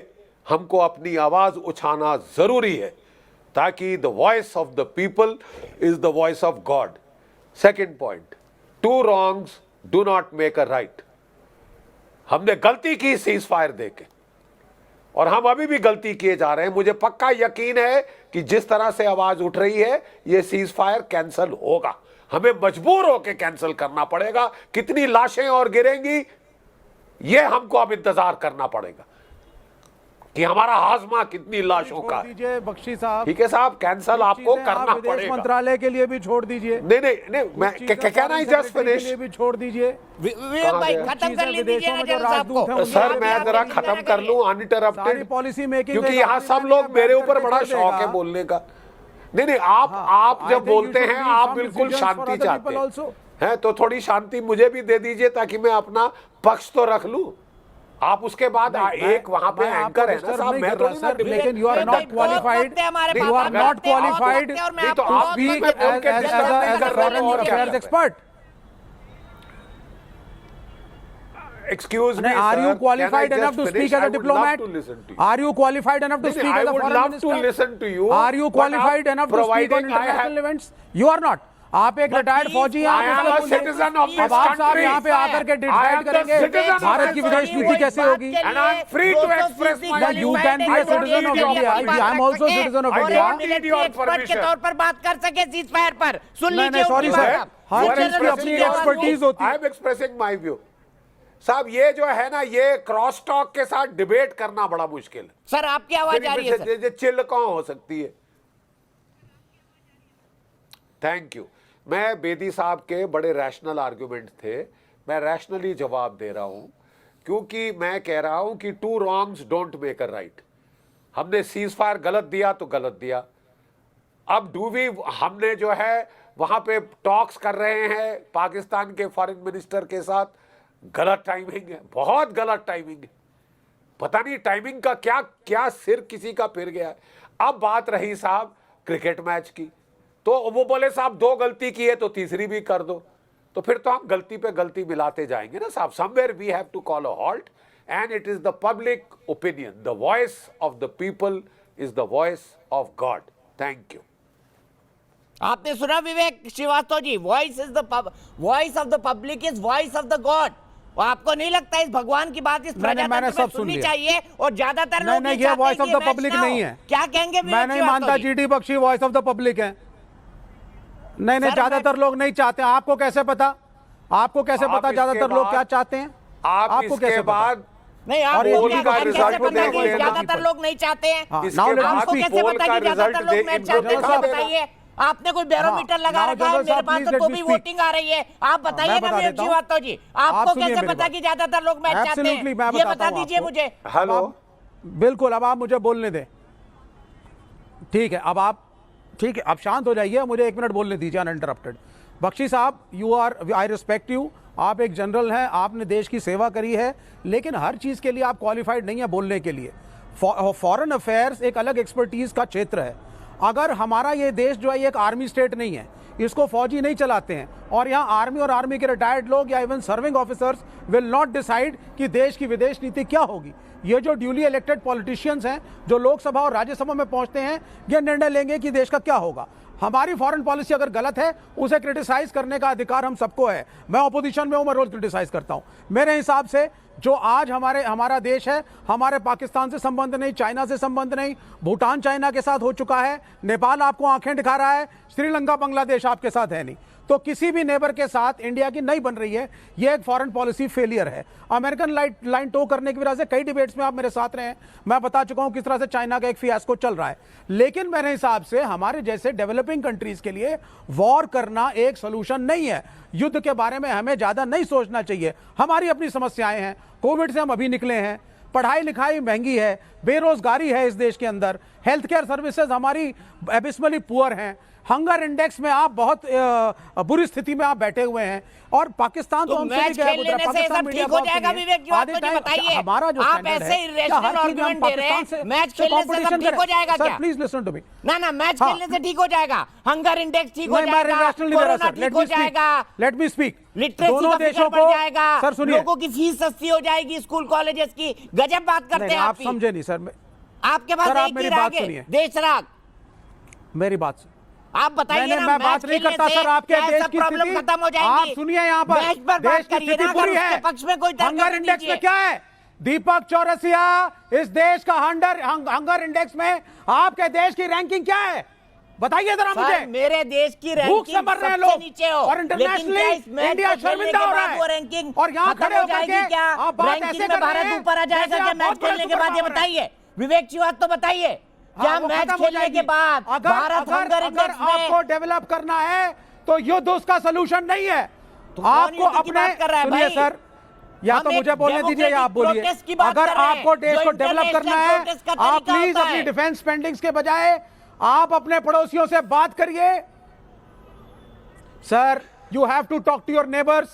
हमको अपनी आवाज उठाना जरूरी है, ताकि the voice of the people is the voice of God. Second point, 2 wrongs do not make a right. हमने गलती की सीज फायर देके, और हम अभी भी गलती किए जा रहे हैं। मुझे पक्का यकीन है कि जिस तरह से आवाज उठ रही है, ये सीज फायर कैंसिल होगा, हमें मजबूर होकर कैंसिल करना पड़ेगा। कितनी लाशें और गिरेंगी, ये हमको अब इंतजार करना पड़ेगा। कि हमारा हाजमा कितनी लाशों का है। दीजिए बख्शी साहब, ठीक है साहब, कैंसिल आपको करना विदेश पड़ेगा। मंत्रालय के लिए भी छोड़ दीजिए। नहीं, मैं कहना ही जस्ट फिनिश। भी छोड़ दीजिए। विवेक भाई खत्म कर लीजिए ना जरा साहब को। सर मैं जरा खत्म कर लूं अनइंटरप्टेड, पॉलिसी मेकिंग, क्योंकि यहाँ सब लोग मेरे ऊपर बड़ा शौक है बोलने का। नहीं, आप जब बोलते हैं आप बिल्कुल शांति चाहते हैं, तो थोड़ी शांति मुझे भी दे दीजिए ताकि मैं अपना पक्ष तो रख लूं। आप उसके बाद एक वहां पे एंकर है ना साहब, मैं थोड़ी ना, लेकिन you are not qualified, you are not qualified तो आप speak as a foreign affairs expert. Excuse me, are you sir, qualified can I enough just to speak finish? as a I would diplomat? love to listen to you. Are you qualified enough to speak as a I would foreign love minister? to listen to you. Are you qualified enough to speak on international events? You are not. आप एक retired फौजी हैं, I am a citizen of this अब आप साहब country. यहाँ पे आकर के I am डिसाइड the करेंगे citizen of भारत this की विदेश country. नीति कैसे होगी। And I am free to express my Now you can be a citizen of India. I am also a citizen of India. need your expert के तौर पर बात कर सके सीज फायर पर। सुन नहीं, लीजिए sorry, उनकी sir. बात। हर चीज की अपनी एक्सपर्टीज होती है। I am expressing my view. साहब ये जो है ना, ये क्रॉस टॉक के साथ डिबेट करना बड़ा मुश्किल है। सर आपकी आवाज आ रही है सर। चिल्ल कौन हो सकती है। Thank you. मैं बेदी साहब के बड़े रैशनल आर्गुमेंट थे, मैं रैशनली जवाब दे रहा हूं, क्योंकि मैं कह रहा हूं कि 2 wrongs don't make a right. हमने सीज फायर गलत दिया तो गलत दिया। अब हमने जो है वहां पे टॉक्स कर रहे हैं पाकिस्तान के फॉरेन मिनिस्टर के साथ, गलत टाइमिंग है, बहुत गलत टाइमिंग है। पता नहीं टाइमिंग का क्या क्या सिर किसी का फिर गया है। अब बात रही साहब क्रिकेट मैच की, तो वो बोले साहब 2 गलती की है तो तीसरी भी कर दो, तो फिर तो हम गलती पे गलती मिलाते जाएंगे ना साहब। Somewhere we have to call a halt, and it is the public opinion, the voice of the people is the voice of God. Thank you. आपने सुना Vivek Srivastava ji, voice of the public is voice of the God. और आपको नहीं लगता इस भगवान की बात इस प्रजातंत्र में सुननी चाहिए? और ज्यादातर लोग नहीं, ये वॉइस ऑफ द पब्लिक नहीं है। क्या कहेंगे? मैं नहीं मानता GD Bakshi voice of the public है। नहीं, ज्यादातर लोग नहीं चाहते। आपको कैसे पता? आपको कैसे पता ज्यादातर लोग क्या चाहते हैं? आपको कैसे पता? नहीं, आपको कैसे पता कि ज्यादातर लोग नहीं चाहते हैं? आपको कैसे पता कि ज्यादातर लोग मैच चाहते हैं? बताइए, आपने कोई बैरोमीटर लगा रखा है? मेरे पास तो भी वोटिंग आ रही है। आप बताइए ना विवेक श्रीवास्तव जी, आपको कैसे पता कि ज्यादातर लोग मैच चाहते हैं? ये बता दीजिए मुझे। हेलो, बिल्कुल, अब आप मुझे बोलने दें। ठीक है, अब आप ठीक है, अब शांत हो जाइए, मुझे 1 मिनट बोलने दीजिए अनइंटरप्टेड। बख्शी साहब, आई रिस्पेक्ट यू, आप एक जनरल हैं, आपने देश की सेवा करी है, लेकिन हर चीज़ के लिए आप क्वालिफाइड नहीं है बोलने के लिए। फॉरेन अफेयर्स एक अलग एक्सपर्टीज़ का क्षेत्र है। अगर हमारा ये देश जो है ये एक आर्मी स्टेट नहीं है, इसको फौजी नहीं चलाते हैं, और यहाँ आर्मी और आर्मी के रिटायर्ड लोग या even serving officers will not decide कि देश की विदेश नीति क्या होगी। ये जो ड्यूली इलेक्टेड पॉलिटिशियंस हैं, जो लोकसभा और राज्यसभा में पहुंचते हैं, ये निर्णय लेंगे कि देश का क्या होगा। हमारी फॉरेन पॉलिसी अगर गलत है, उसे क्रिटिसाइज करने का अधिकार हम सबको है। मैं ऑपोजिशन में हूं, मैं रोज क्रिटिसाइज करता हूं। मेरे हिसाब से जो आज हमारा देश है, हमारे पाकिस्तान से संबंध नहीं, चाइना से संबंध नहीं, भूटान चाइना के साथ हो चुका है, नेपाल आपको आंखें दिखा रहा है, श्रीलंका बांग्लादेश आपके साथ है नहीं, तो किसी भी नेबर के साथ इंडिया की नहीं बन रही है। ये एक फॉरेन पॉलिसी फेलियर है। अमेरिकन लाइन टो करने की वजह से कई डिबेट्स में आप मेरे साथ रहे हैं, मैं बता चुका हूं किस तरह से चाइना का एक फियास्को चल रहा है। लेकिन मेरे हिसाब से हमारे जैसे डेवलपिंग कंट्रीज के लिए वॉर करना एक सोल्यूशन नहीं है। युद्ध के बारे में हमें ज्यादा नहीं सोचना चाहिए। हमारी अपनी समस्याएं हैं, कोविड से हम अभी निकले हैं, पढ़ाई लिखाई महंगी है, बेरोजगारी है इस देश के अंदर, हेल्थ केयर सर्विसेज हमारी एबिसमली पुअर हैं, हंगर इंडेक्स में आप बहुत बुरी स्थिति में आप बैठे हुए हैं, और पाकिस्तान तो हमसे भी गया गुजरा। पाकिस्तान मीडिया हो जाएगा विवेक जी, बताइए, हमारा जो आप ऐसे इरेशनल आर्गुमेंट दे रहे हैं, मैच खेलने से सब ठीक हो जाएगा क्या? Please listen to me. ना मैच खेलने से ठीक हो जाएगा, हंगर इंडेक्स ठीक हो जाएगा, कोरोना ठीक हो जाएगा, लेट मी स्पीक, दोनों देशों को जाएगा, सर सुनिए, लोगों की फीस सस्ती हो जाएगी, स्कूल कॉलेजेस की। गजब बात करते हैं आप समझे नहीं सर। आपके पास एक ही राग है, देशराग। मेरी बात सुनिए, आप बताइए ना, मैं बात नहीं करता सर आपके देश की स्थिति खत्म हो जाएगी। आप सुनिए, यहाँ पर देश की स्थिति बुरी है, पक्ष में कोई हंगर इंडेक्स में क्या है? दीपक चौरसिया, इस देश का हंगर इंडेक्स में आपके देश की रैंकिंग क्या है? बताइए जरा मुझे। मेरे देश की भूख से मर रहे हैं लोग, नीचे हो, और इंटरनेशनली इंडिया शर्मिंदा हो रहा है, रैंकिंग और यहाँ खड़े होकर के क्या आप बात ऐसे कर रहे हैं भारत ऊपर आ जाएगा क्या मैच खेलने के बाद? ये बताइए, विवेक जी बात तो बताइए, क्या वो मैच खत्म हो खेलने के जाएगी। बाद भारत हंगर अगर इंडेक्स में आपको डेवलप करना है तो युद्ध उसका सोल्यूशन नहीं है। तो कौन आपको युद्ध की अपने बात कर रहा है सुनिए भाई? सर, या हम तो एक मुझे बोलने दीजिए या आप बोलिए। प्रोटेस्ट की बात अगर कर रहे हैं, आपको देश जो को डेवलप करना इंटरनेशनल है, प्रोटेस्ट का आप तरीका प्लीज होता अपनी है। डिफेंस स्पेंडिंग्स के बजाय आप अपने पड़ोसियों से बात करिए। Sir, you have to talk to your neighbours,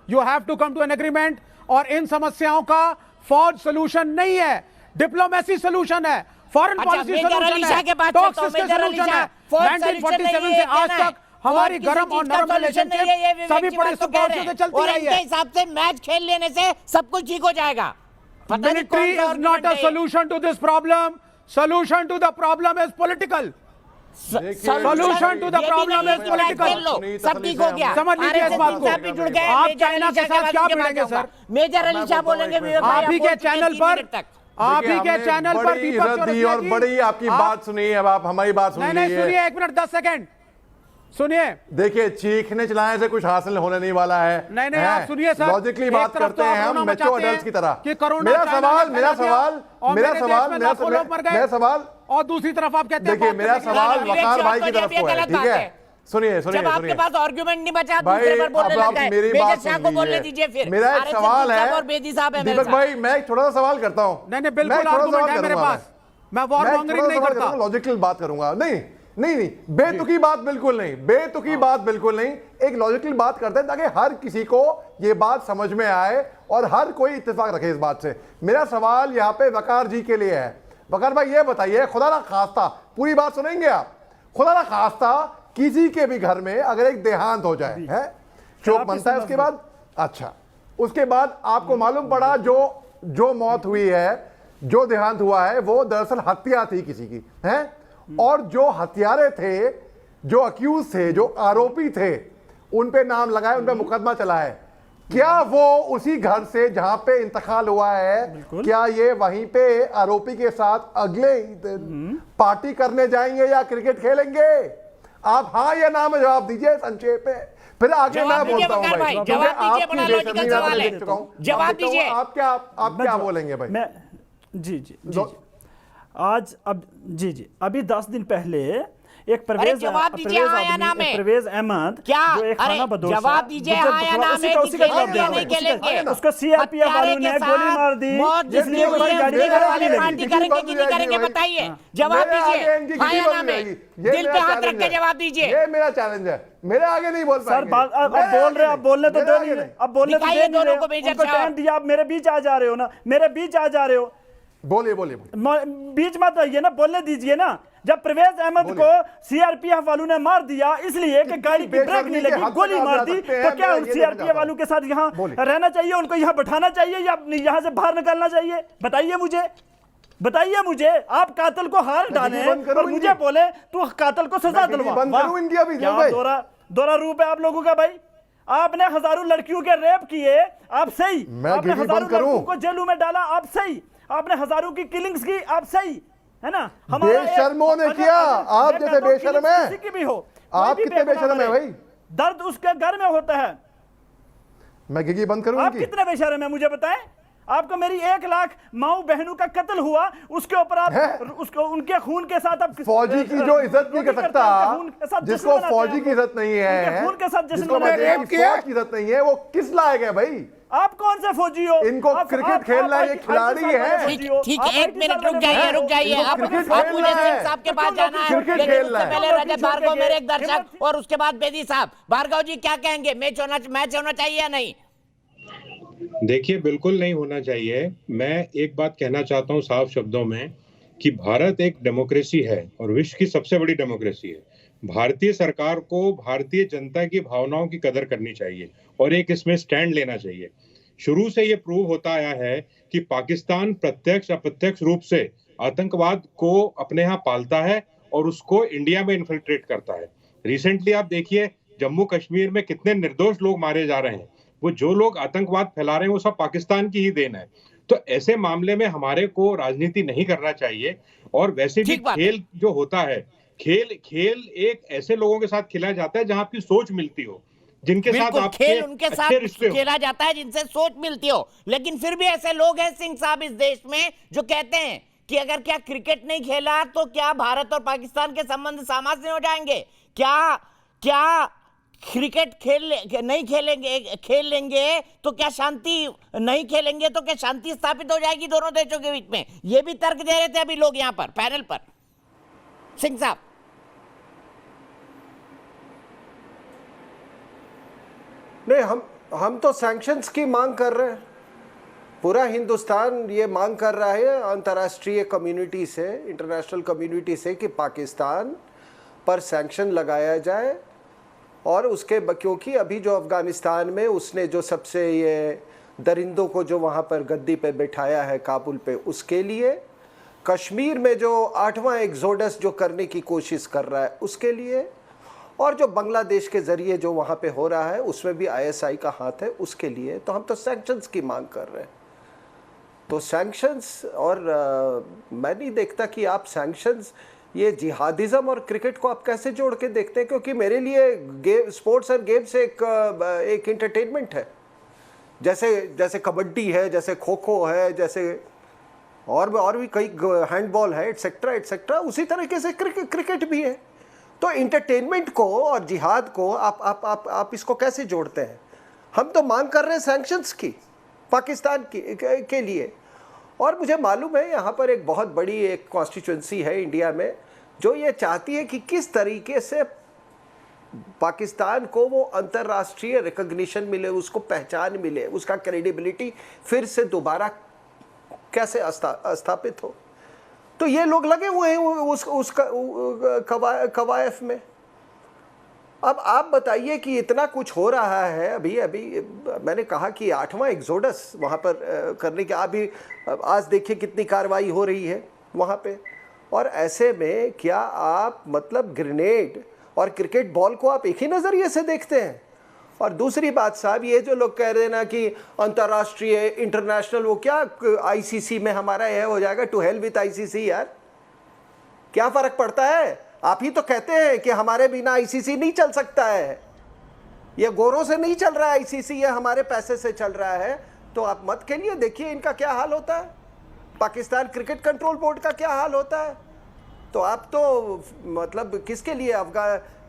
you have to come to an agreement. और इन समस्याओं का फौज सोल्यूशन नहीं है, डिप्लोमेसी सोल्यूशन है, फॉरेन अच्छा, policy major solution Ali Shah है, के पास टॉक्स चलता हूं, इसके मेजर अली सोल्यूशन है। शाह, फौज सोल्यूशन 1947 नहीं से है, आज कहना है। तक हमारी फौज गरम किसी और चीज का नरम सोल्यूशन नहीं है, ये रिलेशनशिप विवेक सभी जी बात पड़ोसी तो कह रहे पड़ोसियों से हैं। चलती और आई इनके है। हिसाब से मैच खेल लेने से सब कुछ ठीक हो जाएगा। पता नहीं Military कौन सा is not a argument है। solution to this problem. Solution to the problem is political. Solution to the problem is political. सब ठीक हो गया। समझ लीजिए इस बात को। साहब भी जुड़ गए। आप मेजर चाइना अली के शाह साथ क्या बाद भिड़ेंगे उनके सर? बाद मेजर अली शाह बोलेंगे विवेक भाई, आप ही बोल के चुके हैं चैनल 3 पर मिनट तक। आप ही के चैनल पर बड़ी दीपक इज्जत दी चौरसिया और जी, बड़ी आपकी बात सुनी। अब आप हमारी बात सुन नहीं नहीं लीजिए। सुनिए, 1 मिनट 10 सेकंड सुनिए। देखिए, चीखने चलाने से कुछ हासिल होने नहीं वाला है। नहीं नहीं आप सुनिए सर, लॉजिकली एक बात तरफ करते तो आप हैं हम कोरोना मैच्योर मचाते एडल्ट्स की तरह। हैं कि कोरोना मेरा चाइना सवाल ने मेरा फैला दिया सवाल और मेरा मेरे देश सवाल में मेरा लाखों लोग मर गए। मेरा सवाल और दूसरी तरफ आप कहते हैं देखिए, बात मेरा करने के सवाल लिए- वकार भाई की विवेक तरफ जी, को है, गलत ठीक बात है? है। सुनिए जब सुनिए आपके सुनिए पास आर्गुमेंट नहीं बचा, भाई, दूसरे पर बोलने अब लग आप गए। मेरी मेजर बात शाह सुन को बोलने लीजिए। दीजिए फिर। मेरा एक RSS सवाल साहब है और बेदी साहब है मेरे दीपक साथ। भाई, मैं एक छोटा सा सवाल करता हूँ। नहीं नहीं बिल्कुल आर्गुमेंट है मेरे पास, मैं वॉर मॉन्गरिंग नहीं करता। लॉजिकल बात करूंगा। नहीं नहीं नहीं, बेतुकी बात बिल्कुल नहीं, बेतुकी बात बिल्कुल नहीं। एक लॉजिकल बात करते हैं ताकि हर किसी को ये बात समझ में आए और हर कोई इत्तेफाक रखे इस बात से। मेरा सवाल यहाँ पे वकार जी के लिए है। वकार भाई, ये बताइए, खुदा ना खास्ता, पूरी बात सुनेंगे आप? खुदा ना खास्ता किसी के भी घर में अगर एक देहांत हो जाए, है, शोक मनता है, उसके बाद अच्छा, उसके बाद आपको मालूम पड़ा जो मौत हुई है, जो देहांत हुआ है, वो दरअसल हत्या थी किसी की, है, और जो हत्यारे थे, जो अक्यूज थे, जो आरोपी थे, उन पे नाम लगाए, उन पे मुकदमा चला है। क्या वो उसी घर से जहां पे इंतकाल हुआ है, क्या ये वहीं पे आरोपी के साथ अगले ही दिन पार्टी करने जाएंगे या क्रिकेट खेलेंगे? आप हाँ या ना में जवाब दीजिए संक्षेप में, फिर आगे मैं बोलता हूँ भाई। जवाब दीजिए, बड़ा लॉजिकल सवाल है। जवाब दीजिए। आप क्या बोलेंगे भाई? मैं जी आज अब जी अभी 10 दिन पहले एक परवेज जवाब दीजिए हाँ या ना में। परवेज अहमद क्या? जो एक खाना बदोश जवाब दीजिए हाँ या ना में कि खेलेंगे नहीं खेलेंगे। उसको सीआरपीएफ वालों ने गोली मार दी, जिसलिए उसकी गाड़ी वाले पार्टी करेंगे कि नहीं करेंगे बताइए। जवाब दीजिए हाँ या ना में, दिल पे हाथ रख के जवाब दीजिए। ये मेरा चैलेंज है, मेरे आगे नहीं बोल सर। अब बोल रहे, अब बोलने तो दे नहीं रहे, अब बोलने तो दे नहीं रहे, उनको टाइम दिया, आप मेरे बीच आ जा रहे हो ना, मेरे बीच आ जा रहे हो। बोलिए बीच मत आइए ना, बोलने दीजिए ना। जब परवेज अहमद को सीआरपीएफ वालों ने मार दिया इसलिए कि गाड़ी की ब्रेक नहीं लगी, गोली मार दी, तो क्या उन सीआरपीएफ वालों के साथ यहाँ रहना चाहिए, उनको यहाँ बैठाना चाहिए या यहाँ से बाहर निकालना चाहिए? बताइए मुझे। आप कातिल को हार डालें और मुझे बोले तू कातिल को सजा दिलवा। दोरा रूप है आप लोगों का भाई। आपने हजारों लड़कियों के रेप किए, आप सही। आपने हजारों लड़कियों को जेलों में डाला, आप सही। आपने हजारों की किलिंग्स की, आप सही, है ना? बेशर्मों ने किया, आप जैसे बेशर्म है। किसी की भी हो, आप कितने बेशर्म है भाई? दर्द उसके घर में होता है। मैं गिगी बंद करूं? आप कितने बेशर्म है मुझे बताएं? आपको मेरी 1 लाख माऊ बहनों का कत्ल हुआ, उसके ऊपर आप उसको उनके खून के साथ आप फौजी की जो इज्जत नहीं कर सकता, जिसको फौजी की इज्जत नहीं है, खून के साथ जिसको फौज की इज्जत नहीं है, वो किस लायक है भाई? आप कौन से फौजी हो? इनको क्रिकेट खेलना ये खिलाड़ी है। ठीक, 1 मिनट रुक जाइए। आप मुझे सिंह साहब के पास जाना है, लेकिन उससे पहले रजत भार्गव मेरे एक दर्शक और उसके बाद बेदी साहब। भार्गव जी क्या कहेंगे, मैच होना चाहिए या नहीं? देखिए, बिल्कुल नहीं होना चाहिए। मैं एक बात कहना चाहता हूं साफ शब्दों में कि भारत एक डेमोक्रेसी है और विश्व की सबसे बड़ी डेमोक्रेसी है। भारतीय सरकार को भारतीय जनता की भावनाओं की कदर करनी चाहिए और एक इसमें स्टैंड लेना चाहिए। शुरू से ये प्रूव होता आया है कि पाकिस्तान प्रत्यक्ष अप्रत्यक्ष रूप से आतंकवाद को अपने यहाँ पालता है और उसको इंडिया में इन्फिल्ट्रेट करता है। रिसेंटली आप देखिए, जम्मू कश्मीर में कितने निर्दोष लोग मारे जा रहे हैं। वो जो लोग आतंकवाद फैला रहे हैं वो सब पाकिस्तान की ही देन है। तो ऐसे मामले में हमारे को राजनीति नहीं करना चाहिए। और वैसे भी खेल जो होता है, खेल एक ऐसे लोगों के साथ खेला जाता है जहां आपकी सोच मिलती हो, जिनके साथ आपके खेल उनके साथ खेला जाता है जिनसे सोच मिलती हो। लेकिन फिर भी ऐसे लोग हैं सिंह साहब इस देश में जो कहते हैं कि अगर क्या क्रिकेट नहीं खेला तो क्या भारत और पाकिस्तान के संबंध सामान्य हो जाएंगे? क्या क्रिकेट खेल लेंगे तो क्या शांति, नहीं खेलेंगे तो क्या शांति स्थापित हो जाएगी दोनों देशों के बीच में? ये भी तर्क दे रहे थे अभी लोग यहां पर पैनल पर। सिंह साहब, नहीं, हम तो सैंक्शंस की मांग कर रहे हैं। पूरा हिंदुस्तान ये मांग कर रहा है अंतर्राष्ट्रीय कम्युनिटी से, इंटरनेशनल कम्युनिटी से, कि पाकिस्तान पर सैंक्शन लगाया जाए। और उसके क्योंकि अभी जो अफ़गानिस्तान में उसने जो सबसे ये दरिंदों को जो वहाँ पर गद्दी पे बिठाया है काबुल पे, उसके लिए, कश्मीर में जो 8वां एक्सोडस जो करने की कोशिश कर रहा है उसके लिए, और जो बांग्लादेश के ज़रिए जो वहाँ पे हो रहा है उसमें भी ISI का हाथ है, उसके लिए तो हम तो सैंक्शंस की मांग कर रहे हैं। तो सैंक्शंस, और मैं नहीं देखता कि आप सैंक्शंस, ये जिहादिज़म और क्रिकेट को आप कैसे जोड़ के देखते हैं, क्योंकि मेरे लिए स्पोर्ट्स और गेम्स एक एंटरटेनमेंट है। जैसे कबड्डी है, जैसे खो खो है, जैसे और भी कई, हैंडबॉल है, एटसेट्रा एटसेट्रा, उसी तरीके से क्रिकेट भी है। तो एंटरटेनमेंट को और जिहाद को आप इसको कैसे जोड़ते हैं? हम तो मांग कर रहे हैं सैंक्शंस की पाकिस्तान के लिए। और मुझे मालूम है यहाँ पर एक बहुत बड़ी एक कॉन्स्टिट्यूंसी है इंडिया में जो ये चाहती है कि किस तरीके से पाकिस्तान को वो अंतर्राष्ट्रीय रिकॉग्निशन मिले, उसको पहचान मिले, उसका क्रेडिबिलिटी फिर से दोबारा कैसे स्थापित हो। तो ये लोग लगे हुए हैं उसका कवायफ में। अब आप बताइए कि इतना कुछ हो रहा है, अभी मैंने कहा कि 8वां एक्सोडस वहाँ पर करने के, अभी आज देखिए कितनी कार्रवाई हो रही है वहाँ पे। और ऐसे में क्या आप मतलब ग्रेनेड और क्रिकेट बॉल को आप एक ही नज़रिए से देखते हैं? और दूसरी बात साहब, ये जो लोग कह रहे हैं ना कि अंतर्राष्ट्रीय इंटरनेशनल, वो क्या ICC में हमारा यह हो जाएगा, टू हेल विथ ICC यार, क्या फ़र्क पड़ता है? आप ही तो कहते हैं कि हमारे बिना ICC नहीं चल सकता है, ये गोरों से नहीं चल रहा है ICC, ये हमारे पैसे से चल रहा है। तो आप मत खेलिए, देखिए इनका क्या हाल होता है, पाकिस्तान क्रिकेट कंट्रोल बोर्ड का क्या हाल होता है। तो आप तो मतलब किसके लिए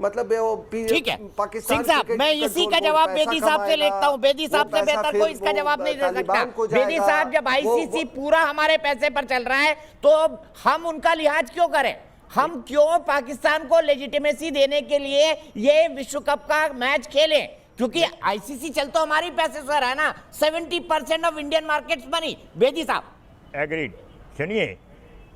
मतलब वो ठीक है पाकिस्तान सिंह साहब, मैं इसी का जवाब बेदी साहब से लेता हूँ। बेदी साहब से बेहतर कोई इसका जवाब नहीं दे सकता। बेदी साहब, जब ICC पूरा हमारे पैसे पर चल रहा है तो हम उनका लिहाज क्यों करें? हम क्यों पाकिस्तान को लेजिटिमेसी देने के लिए ये विश्व कप का मैच खेलें? क्योंकि ICC चल तो हमारी पैसे से रहा है ना, 70% of Indian markets money. Bedi साहब एग्रीड। सुनिए,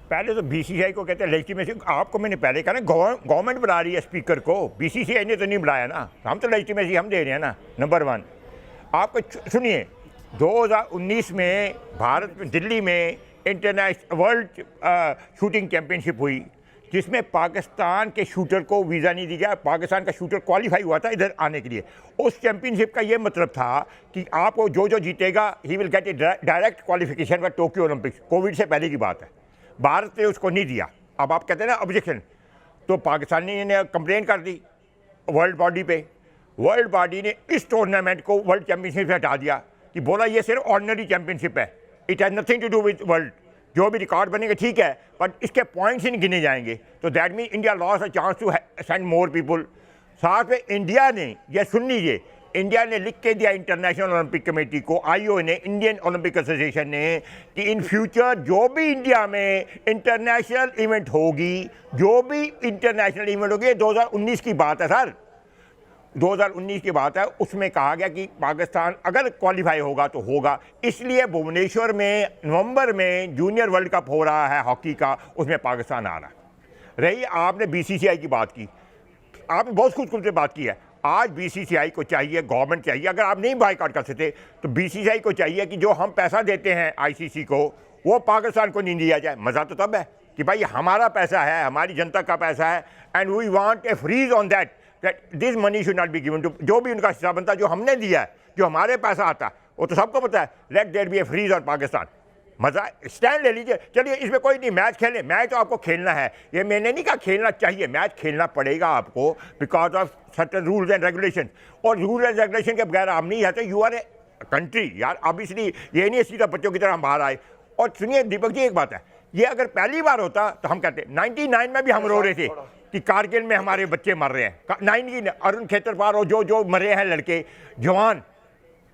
पहले तो BCCI को कहते हैं लेजिटिमेसी। आपको मैंने पहले कहा ना, गवर्नमेंट बुला रही है स्पीकर को, BCCI ने तो नहीं बुलाया ना, हम तो लेजिटिमेसी हम दे रहे हैं ना। नंबर 1 आपको सुनिए, 2019 में भारत में दिल्ली में इंटरनेशनल वर्ल्ड शूटिंग चैंपियनशिप हुई, जिसमें पाकिस्तान के शूटर को वीज़ा नहीं दिया गया। पाकिस्तान का शूटर क्वालिफाई हुआ था इधर आने के लिए। उस चैंपियनशिप का ये मतलब था कि आपको जो जीतेगा he will get A direct qualification for Tokyo Olympics. Covid से पहले की बात है, भारत ने उसको नहीं दिया। अब आप कहते हैं ना ऑब्जेक्शन, तो पाकिस्तान ने कंप्लेन कर दी वर्ल्ड बॉडी पे। वर्ल्ड बॉडी ने इस टूर्नामेंट को वर्ल्ड चैंपियनशिप से हटा दिया कि बोला ये सिर्फ ऑर्डिनरी चैंपियनशिप है, it has nothing to do with world. जो भी रिकॉर्ड बनेगा ठीक है, बट इसके पॉइंट्स ही नहीं गिने जाएंगे। तो that mean India loss a chance to send more people. साथ में इंडिया ने, यह सुन लीजिए, इंडिया ने लिख के दिया इंटरनेशनल ओलंपिक कमेटी को, IOA ने, इंडियन ओलंपिक एसोसिएशन ने, कि इन फ्यूचर जो भी इंडिया में इंटरनेशनल इवेंट होगी, 2019 की बात है सर, 2019 की बात है, उसमें कहा गया कि पाकिस्तान अगर क्वालिफाई होगा तो होगा। इसलिए भुवनेश्वर में नवंबर में जूनियर वर्ल्ड कप हो रहा है हॉकी का, उसमें पाकिस्तान आ रहा है। रही आपने BCCI की बात की, आपने बहुत खुद से बात की है। आज BCCI को चाहिए, गवर्नमेंट चाहिए, अगर आप नहीं बायकॉट कर सकते तो BCCI को चाहिए कि जो हम पैसा देते हैं ICC को, वो पाकिस्तान को नहीं दिया जाए। मज़ा तो तब है कि भाई हमारा पैसा है, हमारी जनता का पैसा है, and we want a freeze on that this money should not be given to, जो भी उनका हिस्सा बनता, जो हमने दिया है, जो हमारे पैसा आता, वो तो सबको पता है। Let there be a freeze on Pakistan. मज़ा, स्टैंड ले लीजिए। चलिए, इसमें कोई नहीं, मैच खेलें, मैच तो आपको खेलना है। ये मैंने नहीं कहा खेलना चाहिए, मैच खेलना पड़ेगा आपको because of certain rules and regulation. और रूल एंड रेगुलेशन के बगैर आप नहीं आते। यू आर ए कंट्री यार, ऑब्वियसली ये नहीं है सीधा बच्चों की तरह हम बाहर आए। और सुनिए दीपक जी, एक बात है, ये अगर पहली बार होता तो हम कहते 99 में भी हम रो रहे थे कि कारगिल में हमारे बच्चे मर रहे हैं। 99 अरुण खेत्रपाल और जो मरे हैं लड़के जवान,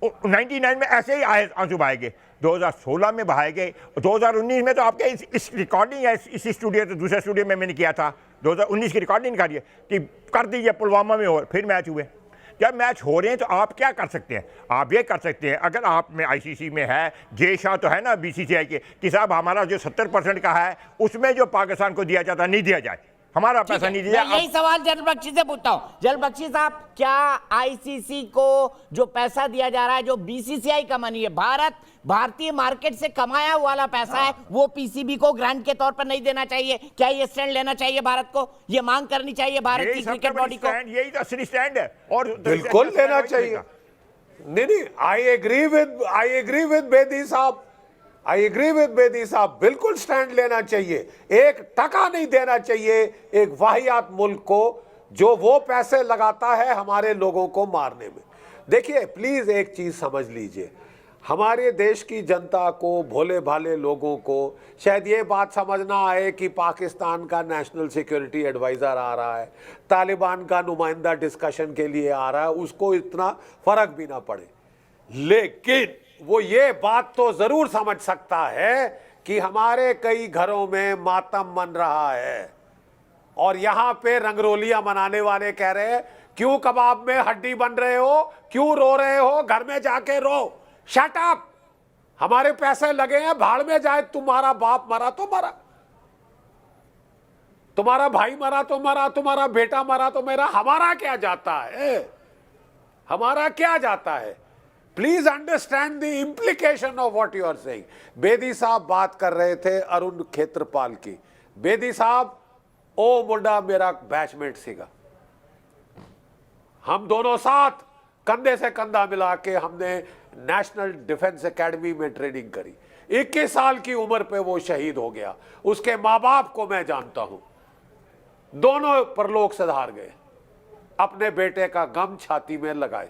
99 में ऐसे ही आए आंसू बहाएंगे, 2016 में बहाएंगे, 2019 में तो आपके इस रिकॉर्डिंग है, इस स्टूडियो तो दूसरे स्टूडियो में मैंने किया था, 2019 की रिकॉर्डिंग करिए कि कर दीजिए पुलवामा में और फिर मैच हुए। जब मैच हो रहे हैं तो आप क्या कर सकते हैं? आप ये कर सकते हैं, अगर आप में आईसीसी में है, जय शाह तो है ना बीसीसीआई के, कि साहब हमारा जो 70% का है उसमें जो पाकिस्तान को दिया जाता नहीं दिया जाए, हमारा पैसा नहीं दिया। मैं यही सवाल जल बख्शी से पूछता हूं। जल बख्शी साहब, क्या आईसीसी को जो पैसा दिया जा रहा है, जो बीसीसीआई का मनी है, भारतीय मार्केट से कमाया हुआ वाला पैसा है, वो पीसीबी को ग्रांट के तौर पर नहीं देना चाहिए? क्या ये स्टैंड लेना चाहिए भारत को? ये मांग करनी चाहिए भारत की क्रिकेट बॉडी को? यही तो असली स्टैंड है और बिल्कुल लेना चाहिए। नहीं, आई एग्री विद बेदी साहब, आई एग्री विद बेदी साहब, बिल्कुल स्टैंड लेना चाहिए। एक टका नहीं देना चाहिए एक वाहियात मुल्क को जो वो पैसे लगाता है हमारे लोगों को मारने में। देखिए प्लीज एक चीज समझ लीजिए, हमारे देश की जनता को, भोले भाले लोगों को शायद ये बात समझ ना आए कि पाकिस्तान का नेशनल सिक्योरिटी एडवाइजर आ रहा है, तालिबान का नुमाइंदा डिस्कशन के लिए आ रहा है, उसको इतना फर्क भी ना पड़े। लेकिन वो ये बात तो जरूर समझ सकता है कि हमारे कई घरों में मातम मन रहा है और यहां पे रंगरोलियां मनाने वाले कह रहे हैं क्यों कबाब में हड्डी बन रहे हो, क्यों रो रहे हो, घर में जाके रो, शट अप, हमारे पैसे लगे हैं, भाड़ में जाए, तुम्हारा बाप मरा तो मरा, तुम्हारा भाई मरा तो मरा, तुम्हारा बेटा मरा तो मेरा, हमारा क्या जाता है, हमारा क्या जाता है? Please understand the implication of what you are saying. Bedi sahab बात कर रहे थे अरुण खेत्रपाल की। बेदी साहब, ओ मुंडा मेरा बैचमेट सीगा, हम दोनों साथ कंधे से कंधा मिला के हमने नेशनल डिफेंस एकेडमी में ट्रेनिंग करी। 21 साल की उम्र पे वो शहीद हो गया। उसके माँ बाप को मैं जानता हूं, दोनों परलोक सिधार गए, अपने बेटे का गम छाती में लगाए।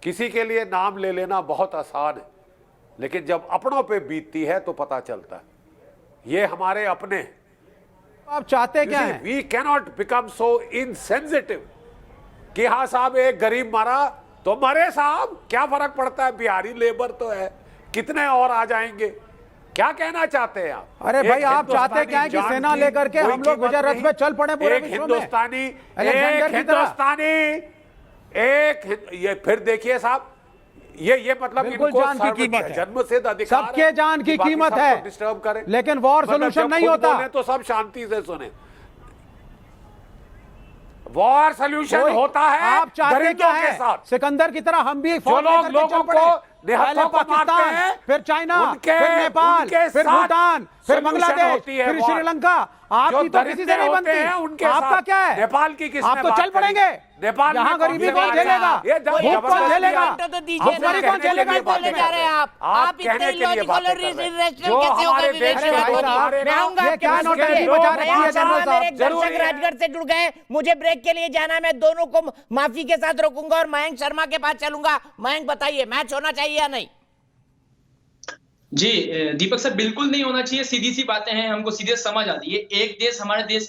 किसी के लिए नाम ले लेना बहुत आसान है, लेकिन जब अपनों पे बीतती है तो पता चलता है ये हमारे अपने। आप चाहते क्या हैं? We cannot become so insensitive कि हाँ साहब एक गरीब मरा तो मरे साहब, क्या फर्क पड़ता है, बिहारी लेबर तो है, कितने और आ जाएंगे। क्या कहना चाहते हैं आप? अरे भाई आप चाहते क्या है कि सेना लेकर के हम लोग विजय रथ में चल पड़े पूरे विश्व में? ये फिर देखिए साहब, ये मतलब इनको जान की कीमत है, जन्म से अधिकार, सबके जान की कीमत है, डिस्टर्ब करे, लेकिन वॉर सोल्यूशन नहीं होता। तो सब शांति से सुने, वॉर सोल्यूशन होता है आप चाहते क्या के है? साथ। सिकंदर की तरह हम भी जो लोग लोगों को पहले पाकिस्तान, फिर चाइना, फिर नेपाल, फिर भूटान, फिर बांग्लादेश, फिर श्रीलंका, आपकी तो किसी से नहीं बनती। आपका क्या है? नेपाल की किसने आप तो चल पड़ेंगे। नेपाल यहाँ गरीबी कौन झेलेगा, भूख कौन झेलेगा, भूखमरी कौन झेलेगा? बोलने जा रहे हैं आप इतने लॉजिकल और इरेशनल कैसे होगा विवेक से बात हो रही है? मैं आऊंगा आपके पास के लिए। मेरे दर्शक राजगढ़ से जुड़ गए, मुझे ब्रेक के लिए जाना है, मैं दोनों को माफी के साथ रोकूंगा और मयंक शर्मा के पास चलूंगा। मयंक बताइए, मैच होना चाहिए या नहीं? जी दीपक सर, बिल्कुल नहीं होना चाहिए। सीधी सी बातें हैं, हमको सीधे समझ आती है। एक देश हमारे देश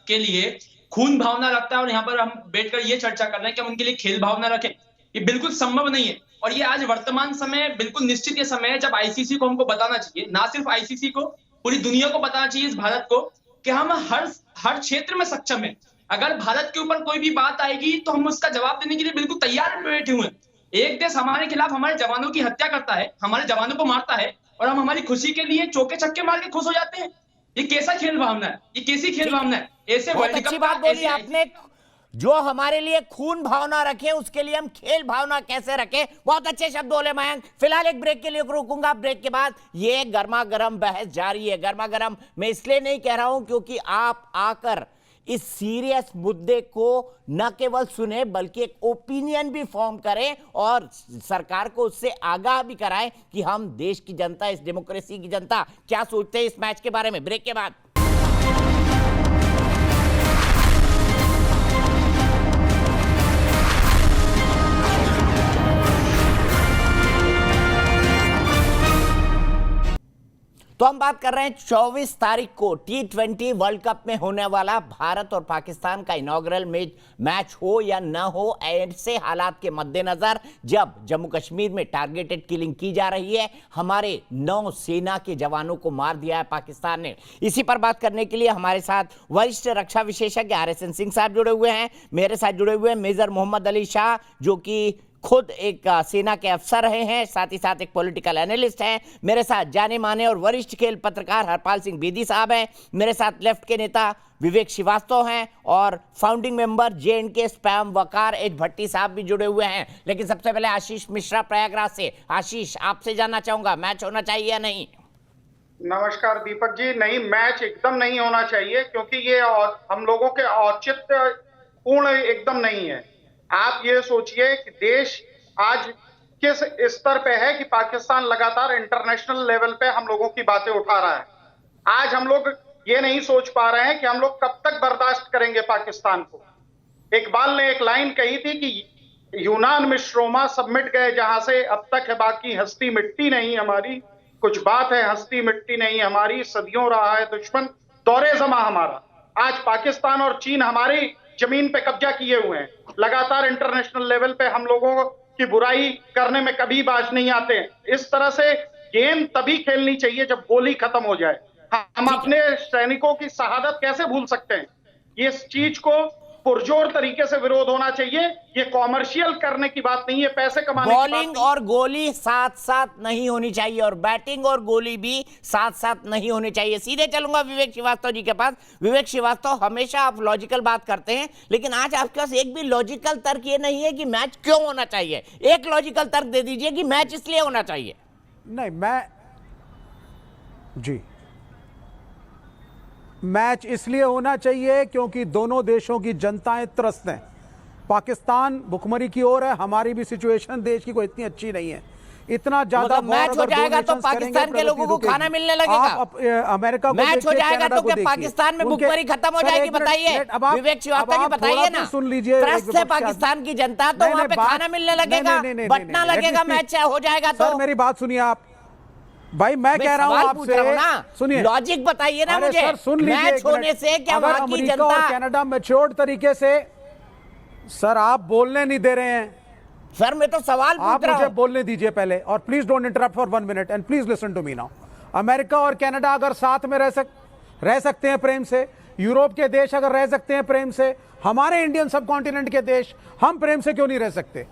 के लिए खून भावना रखता है और यहाँ पर हम बैठकर ये चर्चा कर रहे हैं कि हम उनके लिए खेल भावना रखें, ये बिल्कुल संभव नहीं है। और ये आज वर्तमान समय बिल्कुल निश्चित ये समय है जब आईसीसी को हमको बताना चाहिए, ना सिर्फ आईसीसी को, पूरी दुनिया को बताना चाहिए, इस भारत को, कि हम हर क्षेत्र में सक्षम है। अगर भारत के ऊपर कोई भी बात आएगी तो हम उसका जवाब देने के लिए बिल्कुल तैयार बैठे हुए हैं। एक देश हमारे खिलाफ हमारे जवानों की हत्या करता है, हमारे जवानों को मारता है और हम हमारी खुशी के लिए चौके छक्के मार के खुश हो जाते हैं। ये कैसा खेल भावना है, ये कैसी खेल भावना है? ऐसे बहुत अच्छी बात बोली आपने, जो हमारे लिए खून भावना रखे उसके लिए हम खेल भावना कैसे रखें। बहुत अच्छे शब्द बोले मयंक। फिलहाल एक ब्रेक के लिए रुकूंगा, ब्रेक के बाद ये गर्मा गर्म बहस जारी है। गर्मा गर्म मैं इसलिए नहीं कह रहा हूं क्योंकि आप आकर इस सीरियस मुद्दे को न केवल सुने बल्कि एक ओपिनियन भी फॉर्म करें और सरकार को उससे आगाह भी कराएं कि हम देश की जनता, इस डेमोक्रेसी की जनता क्या सोचते हैं इस मैच के बारे में। ब्रेक के बाद तो हम बात कर रहे हैं 24 तारीख को T20 वर्ल्ड कप में होने वाला भारत और पाकिस्तान का इनॉग्रल मैच हो या ना हो, ऐसे हालात के मद्देनजर जब जम्मू कश्मीर में टारगेटेड किलिंग की जा रही है, हमारे 9 सेना के जवानों को मार दिया है पाकिस्तान ने। इसी पर बात करने के लिए हमारे साथ वरिष्ठ रक्षा विशेषज्ञ RSN सिंह साहब जुड़े हुए हैं, मेरे साथ जुड़े हुए हैं मेजर मोहम्मद अली शाह जो कि खुद एक सेना के अफसर रहे हैं, साथ ही साथ एक पॉलिटिकल एनालिस्ट हैं। मेरे साथ जाने माने और वरिष्ठ खेल पत्रकार हरपाल सिंह बेदी साहब हैं। मेरे साथ लेफ्ट के नेता विवेक श्रीवास्तव हैं और फाउंडिंग मेंबर JNK स्पैम वकार एच भट्टी साहब भी जुड़े हुए हैं। लेकिन सबसे पहले आशीष मिश्रा प्रयागराज से। आशीष, आपसे जानना चाहूंगा, मैच होना चाहिए या नहीं? नमस्कार दीपक जी। नहीं, मैच एकदम नहीं होना चाहिए क्योंकि ये हम लोगों के औचित्य पूर्ण एकदम नहीं है। आप ये सोचिए कि देश आज किस स्तर पे है कि पाकिस्तान लगातार इंटरनेशनल लेवल पे हम लोगों की बातें उठा रहा है। आज हम लोग ये नहीं सोच पा रहे हैं कि हम लोग कब तक बर्दाश्त करेंगे पाकिस्तान को। इकबाल ने एक लाइन कही थी कि यूनान में श्रोमा सब मिट गए जहां से, अब तक है बाकी हस्ती मिट्टी नहीं हमारी, कुछ बात है हस्ती मिट्टी नहीं हमारी, सदियों रहा है दुश्मन दौरे जमा हमारा। आज पाकिस्तान और चीन हमारी जमीन पे कब्जा किए हुए हैं। लगातार इंटरनेशनल लेवल पे हम लोगों की बुराई करने में कभी बाज नहीं आते। इस तरह से गेम तभी खेलनी चाहिए जब गोली खत्म हो जाए। हम अपने सैनिकों की शहादत कैसे भूल सकते हैं? ये इस चीज को पुरजोर तरीके से विरोध होना चाहिए। ये कॉमर्शियल करने की बात नहीं है, पैसे कमाने की बात नहीं। बॉलिंग और गोली साथ साथ नहीं होनी चाहिए और बैटिंग और गोली भी साथ साथ नहीं होनी चाहिए। सीधे चलूंगा विवेक श्रीवास्तव जी के पास। विवेक श्रीवास्तव, हमेशा आप लॉजिकल बात करते हैं, लेकिन आज आपके पास एक भी लॉजिकल तर्क ये नहीं है कि मैच क्यों होना चाहिए। एक लॉजिकल तर्क दे दीजिए कि मैच इसलिए होना चाहिए। नहीं, मैच इसलिए होना चाहिए क्योंकि दोनों देशों की जनताएं त्रस्त हैं। पाकिस्तान भुखमरी की ओर है, हमारी भी सिचुएशन देश की कोई इतनी अच्छी नहीं है। इतना ज्यादा मैच हो जाएगा तो पाकिस्तान के लोगों को खाना मिलने लगेगा। अमेरिका को मैच हो जाएगा तो क्या पाकिस्तान में भुखमरी खत्म हो जाएगी? बताइए विवेक श्रीवास्तव जी, बताइए ना। सुन लीजिए, त्रस्त है पाकिस्तान की जनता, तो वहां पे खाना मिलने लगेगा, बंटना लगेगा। मैच हो जाएगा तो मेरी बात सुनिए आप भाई, मैं कह रहा हूं आपसे, सुनिए, लॉजिक बताइए ना मुझे। सर सुन लीजिए, मैच होने से क्या वहां की जनता और कनाडा मैच्योर्ड तरीके से, सर आप बोलने नहीं दे रहे हैं। सर मैं तो सवाल पूछ रहा हूं। मुझे बोलने दीजिए पहले, और please don't interrupt for 1 minute and please listen to me now. America और कनाडा अगर साथ में रह सकते हैं प्रेम से, यूरोप के देश अगर रह सकते हैं प्रेम से, हमारे इंडियन सब कॉन्टिनेंट के देश हम प्रेम से क्यों नहीं रह सकते?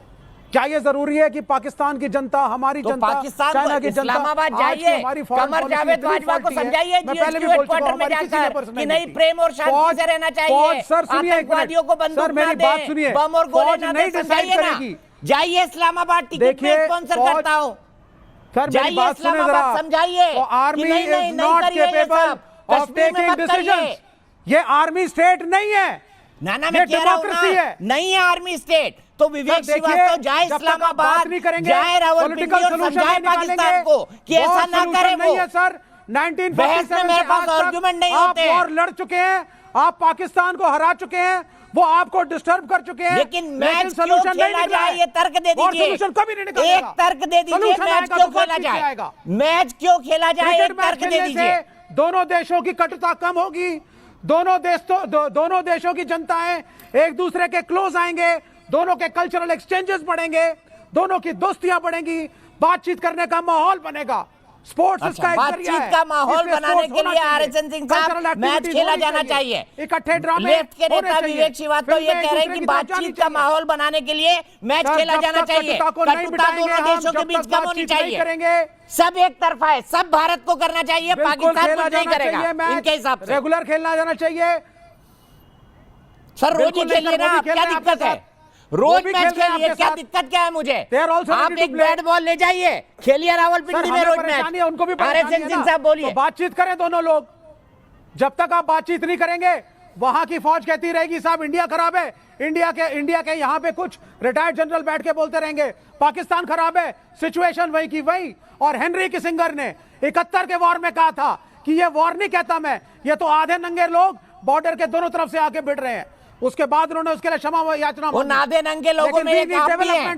क्या ये जरूरी है कि पाकिस्तान की जनता, हमारी तो जनता, चाइना की जनता इस्लामाबाद जाइए, कमर जावेद बाजवा को समझाइए हेडक्वार्टर में जाकर कि नहीं, प्रेम और शांति से रहना चाहिए, आतंकवादियों को बंदूक ना दें, बम और गोले ना दें। समझाइए ना, जाइए इस्लामाबाद, टिकट में स्पॉन्सर करता हूं, जाइए इस्लामाबाद, समझाइए army is not capable of taking decisions. ये आर्मी स्टेट नहीं है ना, मैं कह रहा हूं ना, नहीं है आर्मी स्टेट। तो विवेक श्रीवास्तव जाए इस्लामाबाद, जाए रावलपिंडी और समझाए पाकिस्तान को कि ऐसा ना करे। नहीं है सर, 1947 में मेरे पास आर्गुमेंट नहीं होते। आप और लड़ चुके हैं, आप पाकिस्तान को हरा चुके हैं, वो आपको डिस्टर्ब कर चुके हैं। लेकिन मैच क्यों खेला जाए, ये तर्क दे दीजिए। एक तर्क दे दीजिए, मैच क्यों खेला जाए, मैच क्यों खेला जाए, एक तर्क दे दीजिए। दोनों देशों की कटुता कम होगी, दोनों देशों की जनताएं एक दूसरे के क्लोज आएंगे, दोनों के कल्चरल एक्सचेंजेस बढ़ेंगे, दोनों की दोस्तियां बढ़ेंगी, बातचीत करने का माहौल बनेगा। स्पोर्ट्स इसका एक जरिया है। बातचीत का माहौल बनाने के लिए RSN सिंह साहब मैच खेला जाना चाहिए। इकट्ठे ड्रामे लेफ्ट के नेता विवेक श्रीवास्तव ये कह रहे हैं कि बातचीत का माहौल बनाने के लिए मैच खेला जाना चाहिए। कटुता दोनों देशों के बीच कम होनी चाहिए। सब एक तरफा है, सब भारत को करना चाहिए, पाकिस्तान कुछ नहीं करेगा इनके हिसाब से। रेगुलर खेलना जाना चाहिए। सर रोज ही खेलिए ना, क्या दिक्कत है? रोज मैच खेलिए, क्या दिक्कत क्या है मुझे? आप एक बैट बॉल ले जाइए, खेलिए रावलपिंडी में रोज मैच। उनको भी RSN सिंह साहब बोलिए। तो बातचीत करें दोनों लोग। जब तक आप बातचीत नहीं करेंगे, वहां की फौज कहती रहेगी साहब इंडिया खराब है, इंडिया के यहाँ पे कुछ रिटायर्ड जनरल बैठ के बोलते रहेंगे पाकिस्तान खराब है। सिचुएशन वही की वही। और हेनरी किसिंगर ने 71 के वॉर में कहा था कि ये वॉर नहीं कहता मैं, ये तो आधे नंगे लोग बॉर्डर के दोनों तरफ से आके भिड़ रहे हैं। उसके बाद उन्होंने उसके लिए क्षमा याचना उन आधे नंगे लोगों में एक आप भी हैं,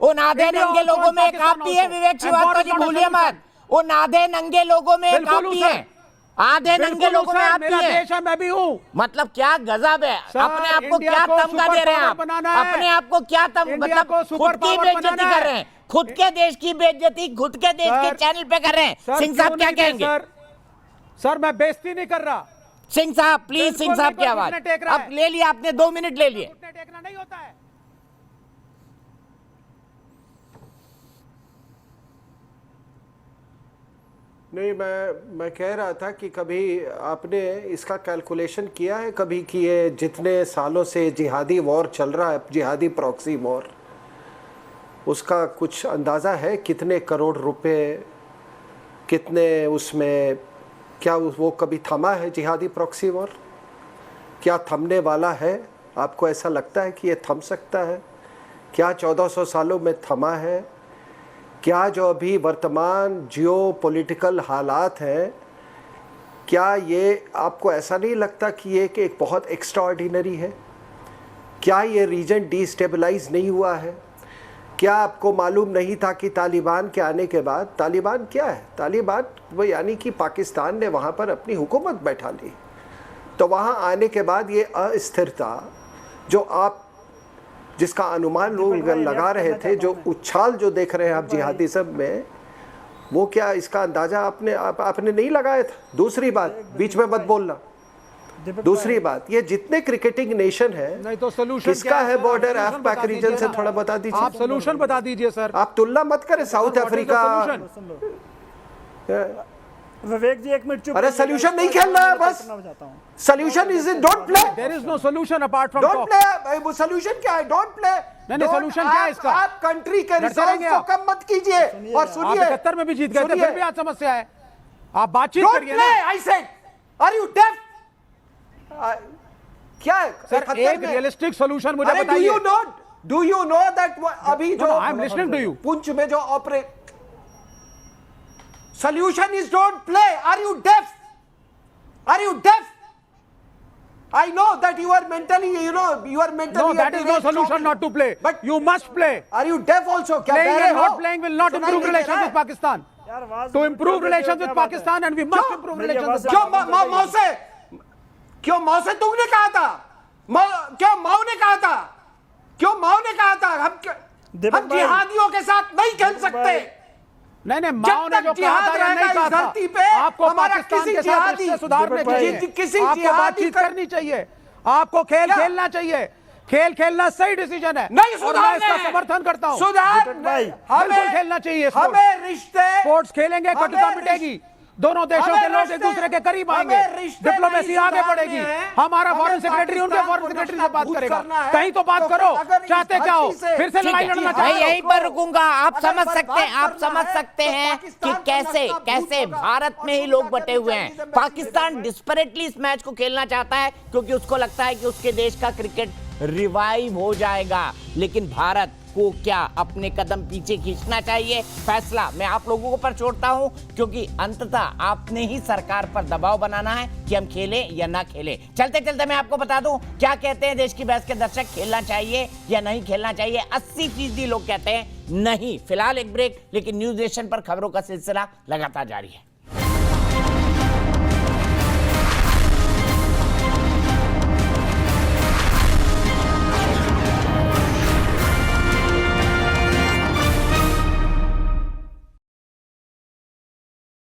उन आधे नंगे लोगों में एक आप भी है विवेक श्रीवास्तव जी, भूलिए मत। उन आधे नंगे लोगों में एक आप भी हैं, आधे नंगे लोगों में आप भी हैं। देश है, मैं भी हूँ। मतलब क्या गजब है, अपने आप को क्या तमगा दे रहे हैं आप, अपने आप को क्या मतलब खुद की बेइज्जती कर रहे हैं, खुद के देश की बेइज्जती खुद के देश के चैनल पे कर रहे हैं। सिंह साहब क्या कहेंगे? सर मैं बेइज्जती नहीं कर रहा। सिंह साहब प्लीज, सिंह साहब की आवाज अब ले लिया आपने, 2 मिनट ले लिए। टेकना नहीं होता है। नहीं, मैं कह रहा था कि कभी आपने इसका कैलकुलेशन किया है कभी कि ये जितने सालों से जिहादी वॉर चल रहा है, जिहादी प्रॉक्सी वॉर, उसका कुछ अंदाज़ा है कितने करोड़ रुपए, कितने उसमें, क्या वो कभी थमा है जिहादी प्रॉक्सी वॉर? क्या थमने वाला है? आपको ऐसा लगता है कि ये थम सकता है? क्या 1400 सालों में थमा है? क्या जो अभी वर्तमान जियो पॉलिटिकल हालात हैं, क्या ये आपको ऐसा नहीं लगता कि ये एक बहुत एक्स्ट्राऑर्डिनरी है? क्या ये रीजन डिस्टेबलाइज नहीं हुआ है? क्या आपको मालूम नहीं था कि तालिबान के आने के बाद, तालिबान क्या है? तालिबान वो यानी कि पाकिस्तान ने वहाँ पर अपनी हुकूमत बैठा ली, तो वहाँ आने के बाद ये अस्थिरता जो आप जिसका अनुमान लोग लगा रहे थे, जो उछाल जो देख रहे हैं आप जिहादिज्म में, वो क्या इसका अंदाजा आपने नहीं लगाया था? दूसरी बात, बीच में मत बोलना। दूसरी बात, ये जितने क्रिकेटिंग नेशन है, नहीं तो सोल्यूशन किसका है बॉर्डर एफ-पैक रीजन से? थोड़ा बता दीजिए। आप सोल्यूशन बता दीजिए सर। आप तुलना मत करें South Africa. Vivek ji 1 minute चुप। अरे सोल्यूशन नहीं खेलना है, बस solution is in don't play. There is no solution apart from don't play. वो सोल्यूशन क्या है? Don't play. नहीं सोल्यूशन क्या है इसका? आप कंट्री के रिसोर्स को कम मत कीजिए। और सुनिए, आप 71 में भी जीत गए थे, फिर भी आज समस्या है। आप बातचीत करिए ना। I said, are you deaf? क्या है सर? एक रियलिस्टिक सोल्यूशन मुझे बताइए। डू यू नो दैट अभी जो I am listening to you, Poonch में जो operate solution is don't play. Are you deaf? Are you deaf? I know that you are mentally, you are mentally. No, that is no solution not to play. But you must play. Are you deaf also? Playing and not playing will not improve relations with Pakistan. To improve relations with Pakistan, and we must improve relations with Pakistan. क्यों माँ से तुमने कहा था? क्यों माँ ने कहा था? क्यों माँ ने कहा था हम जिहादियों के साथ नहीं खेल सकते? नहीं माओ ने जो कहा था या नहीं कहा था, आपको पाकिस्तान के साथ रिश्ते सुधारने चाहिए, आपको बातचीत करनी चाहिए, आपको खेल खेलना चाहिए। खेल खेलना सही डिसीजन है, नहीं और मैं इसका समर्थन करता हूं। सुधार बिल्कुल खेलना चाहिए। हमें रिश्ते, स्पोर्ट्स खेलेंगे, कटुता मिटेगी, दोनों देशों के लोग एक दूसरे के करीब आएंगे, डिप्लोमेसी आगे बढ़ेगी। हमारा फॉरेन सेक्रेटरी उनके फॉरेन सेक्रेटरी से बात करेगा। कहीं तो बात करो, चाहते क्या हो? फिर से लड़ाई लड़ना चाहते हो? यहीं पर रुकूंगा। आप समझ सकते हैं कि कैसे भारत में ही लोग बटे हुए हैं। पाकिस्तान डिस्परेटली इस मैच को खेलना चाहता है क्योंकि उसको लगता है कि उसके देश का क्रिकेट रिवाइव हो जाएगा, लेकिन भारत को क्या अपने कदम पीछे खींचना चाहिए? फैसला मैं आप लोगों पर छोड़ता हूं, क्योंकि अंततः आपने ही सरकार पर दबाव बनाना है कि हम खेलें या ना खेलें। चलते चलते मैं आपको बता दूं क्या कहते हैं देश की बहस के दर्शक, खेलना चाहिए या नहीं खेलना चाहिए। 80% लोग कहते हैं नहीं। फिलहाल एक ब्रेक, लेकिन न्यूज नेशन पर खबरों का सिलसिला लगातार जारी है।